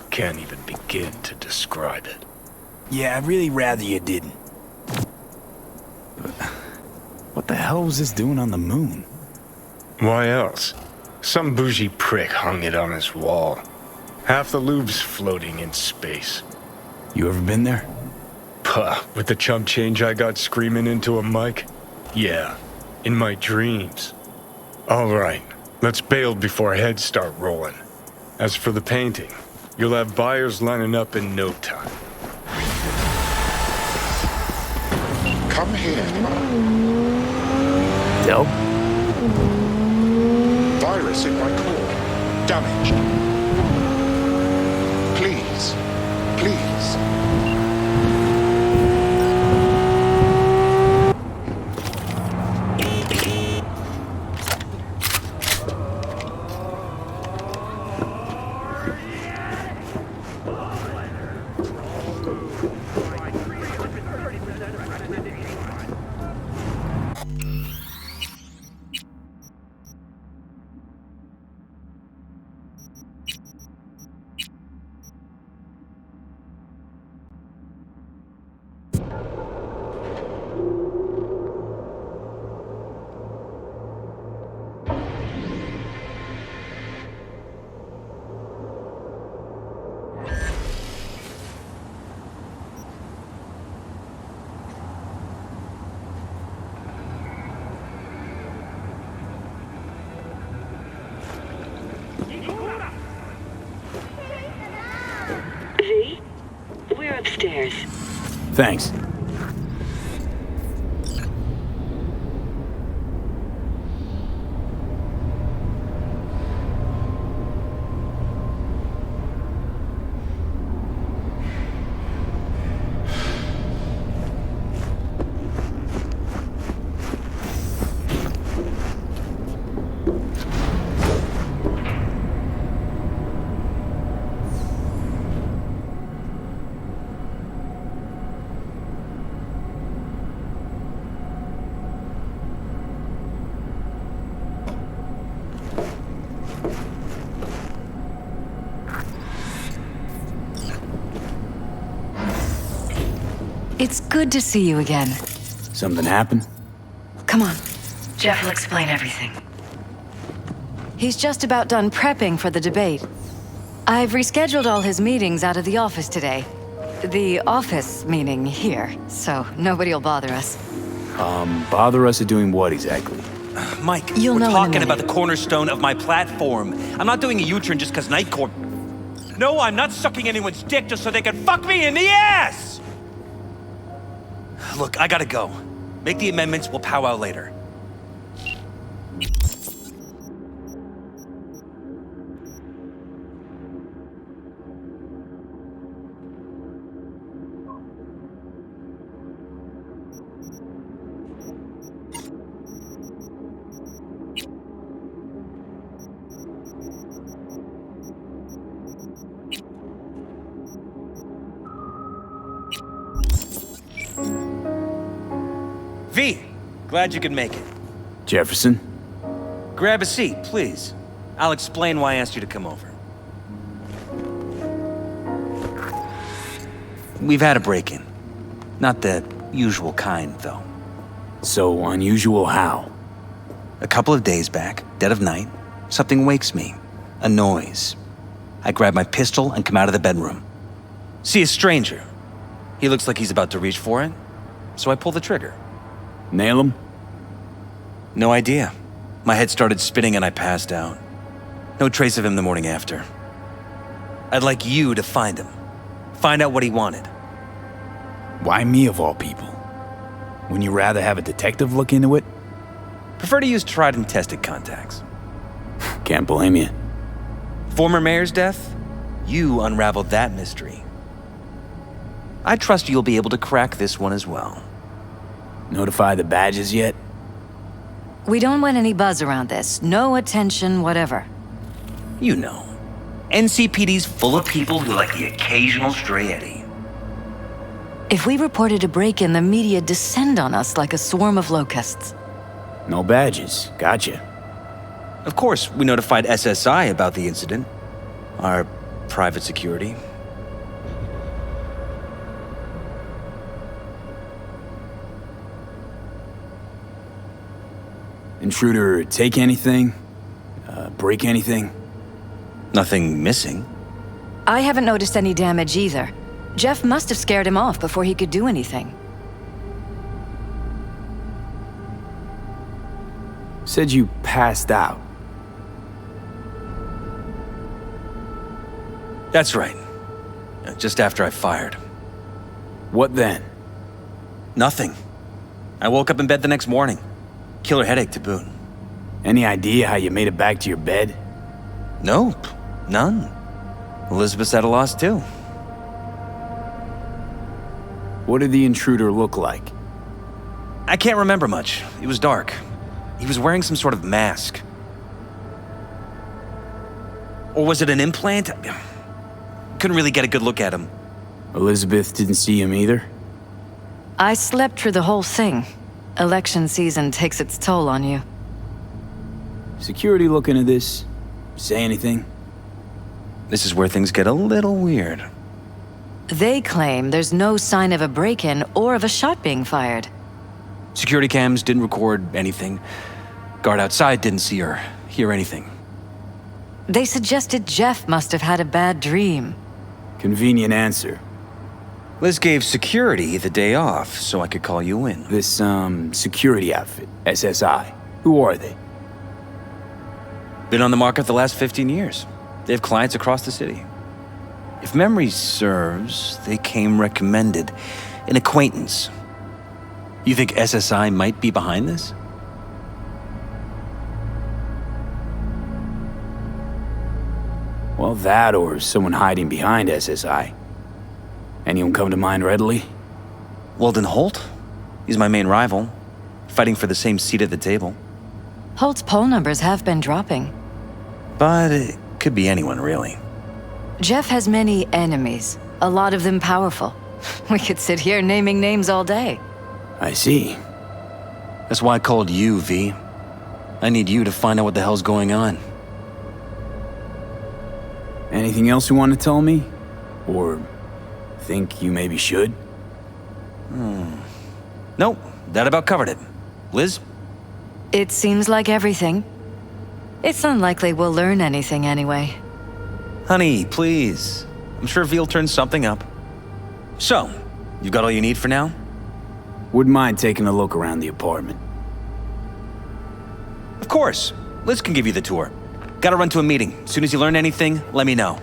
Can't even begin to describe it. Yeah, I'd really rather you didn't. But what the hell was this doing on the moon? Why else? Some bougie prick hung it on his wall. Half the lube's floating in space. You ever been there? Puh, with the chump change I got screaming into a mic? Yeah, in my dreams. All right, let's bail before heads start rolling. As for the painting, you'll have buyers lining up in no time. Come here. Del? Virus in my core. Damaged. Please. Please. V, we're upstairs. Thanks. It's good to see you again. Something happened? Come on. Jeff will explain everything. He's just about done prepping for the debate. I've rescheduled all his meetings out of the office today. The office meaning here, so nobody'll bother us. Bother us at doing what exactly? Mike, You'll we're know in a talking minute. about the cornerstone of my platform. I'm not doing a U-turn just because Night Court... No, I'm not sucking anyone's dick just so they can fuck me in the ass! Look, I gotta go. Make the amendments, we'll powwow later. V, glad you could make it. Jefferson? Grab a seat, please. I'll explain why I asked you to come over. We've had a break-in. Not the usual kind, though. So unusual how? A couple of days back, dead of night, something wakes me. A noise. I grab my pistol and come out of the bedroom. See a stranger. He looks like he's about to reach for it, so I pull the trigger. Nail him? No idea. My head started spinning and I passed out. No trace of him the morning after. I'd like you to find him. Find out what he wanted. Why me of all people? Wouldn't you rather have a detective look into it? Prefer to use tried and tested contacts. Can't blame you. Former mayor's death? You unraveled that mystery. I trust you'll be able to crack this one as well. Notify the badges yet? We don't want any buzz around this. No attention, whatever. You know. NCPD's full of people who like the occasional stray eddy. If we reported a break-in, the media descend on us like a swarm of locusts. No badges. Gotcha. Of course, we notified SSI about the incident. Our private security. Intruder take anything? Break anything? Nothing missing. I haven't noticed any damage either. Jeff must have scared him off before he could do anything. Said you passed out. That's right. Just after I fired. What then? Nothing. I woke up in bed the next morning. Killer headache to boot. Any idea how you made it back to your bed? Nope. None. Elizabeth's at a loss too. What did the intruder look like? I can't remember much. It was dark. He was wearing some sort of mask. Or was it an implant? Couldn't really get a good look at him. Elizabeth didn't see him either? I slept through the whole thing. Election season takes its toll on you. Security looking at this? Say anything? This is where things get a little weird. They claim there's no sign of a break-in or of a shot being fired. Security cams didn't record anything. Guard outside didn't see or hear anything. They suggested Jeff must have had a bad dream. Convenient answer. Liz gave security the day off so I could call you in. This, security outfit, SSI. Who are they? Been on the market the last 15 years. They have clients across the city. If memory serves, they came recommended. An acquaintance. You think SSI might be behind this? Well, that or someone hiding behind SSI. Anyone come to mind readily? Weldon Holt? He's my main rival. Fighting for the same seat at the table. Holt's poll numbers have been dropping. But it could be anyone, really. Jeff has many enemies, a lot of them powerful. We could sit here naming names all day. I see. That's why I called you, V. I need you to find out what the hell's going on. Anything else you want to tell me? Or think you maybe should? Nope, that about covered it. Liz? It seems like everything. It's unlikely we'll learn anything anyway. Honey, please. I'm sure V'll turn something up. So, you got all you need for now? Wouldn't mind taking a look around the apartment. Of course. Liz can give you the tour. Gotta run to a meeting. As soon as you learn anything, let me know.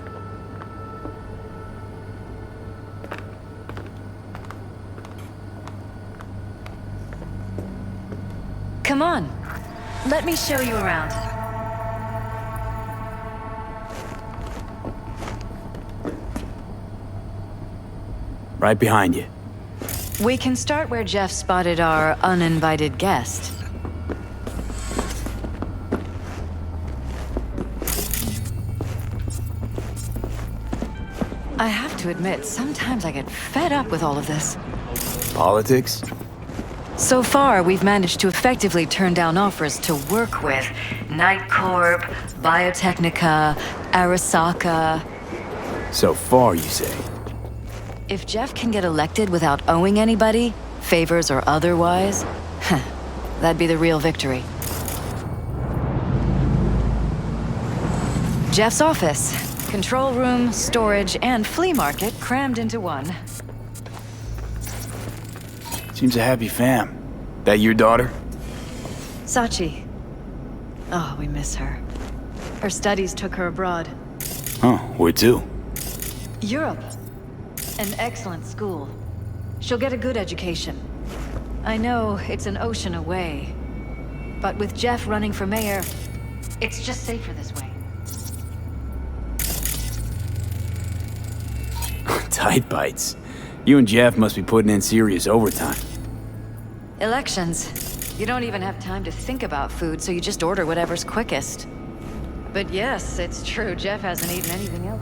Come on. Let me show you around. Right behind you. We can start where Jeff spotted our uninvited guest. I have to admit, sometimes I get fed up with all of this. Politics? So far, we've managed to effectively turn down offers to work with Nightcorp, Biotechnica, Arasaka. So far, you say? If Jeff can get elected without owing anybody, favors or otherwise, that'd be the real victory. Jeff's office. Control room, storage, and flea market crammed into one. Seems a happy fam. That your daughter? Sachi. Oh, we miss her. Her studies took her abroad. Huh, where to? Europe. An excellent school. She'll get a good education. I know it's an ocean away, but with Jeff running for mayor, it's just safer this way. Tight bites. You and Jeff must be putting in serious overtime. Elections. You don't even have time to think about food, so you just order whatever's quickest. But yes, it's true, Jeff hasn't eaten anything else.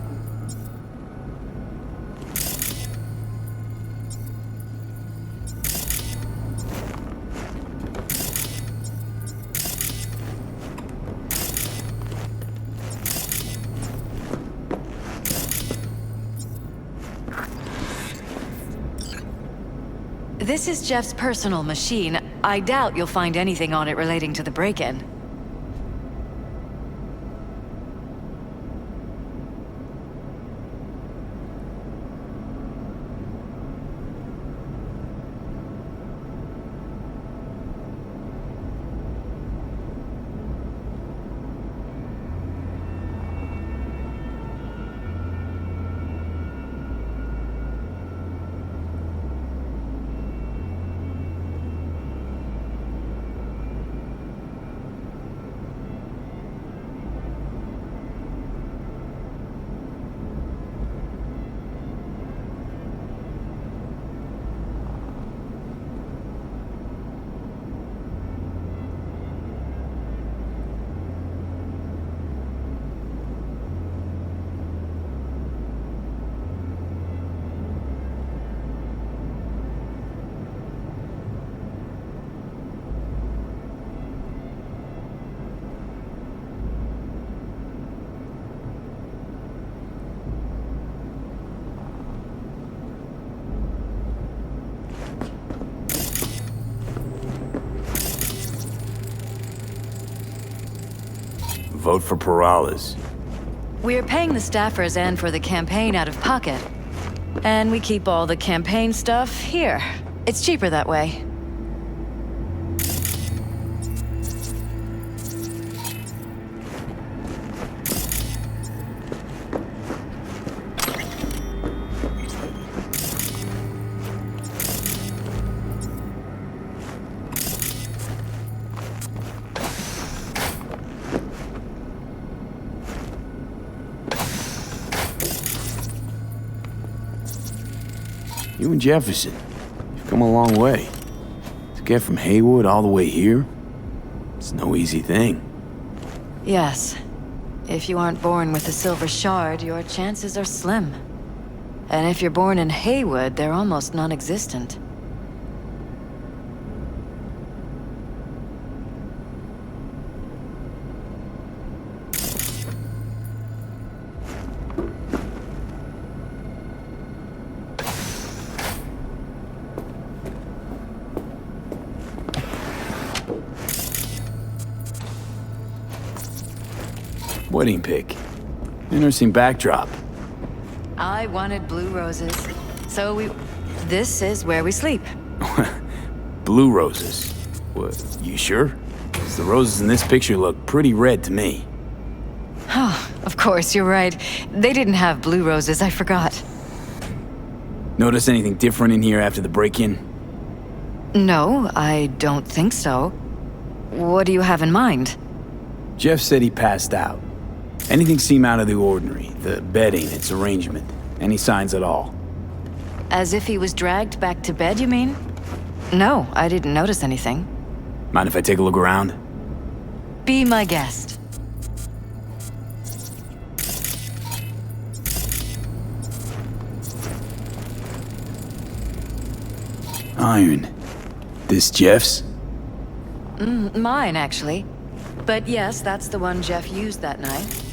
This is Jeff's personal machine. I doubt you'll find anything on it relating to the break-in. Vote for Perales. We're paying the staffers and for the campaign out of pocket. And we keep all the campaign stuff here. It's cheaper that way. You and Jefferson, you've come a long way. To get from Haywood all the way here, it's no easy thing. Yes. If you aren't born with a silver shard, your chances are slim. And if you're born in Haywood, they're almost non-existent. Wedding pic. Interesting backdrop. I wanted blue roses, so this is where we sleep. Blue roses. What, you sure? 'Cause the roses in this picture look pretty red to me. Oh, of course, you're right. They didn't have blue roses, I forgot. Notice anything different in here after the break-in? No, I don't think so. What do you have in mind? Jeff said he passed out. Anything seem out of the ordinary? The bedding, its arrangement? Any signs at all? As if he was dragged back to bed, you mean? No, I didn't notice anything. Mind if I take a look around? Be my guest. Iron. This Jeff's? Mine, actually. But yes, that's the one Jeff used that night.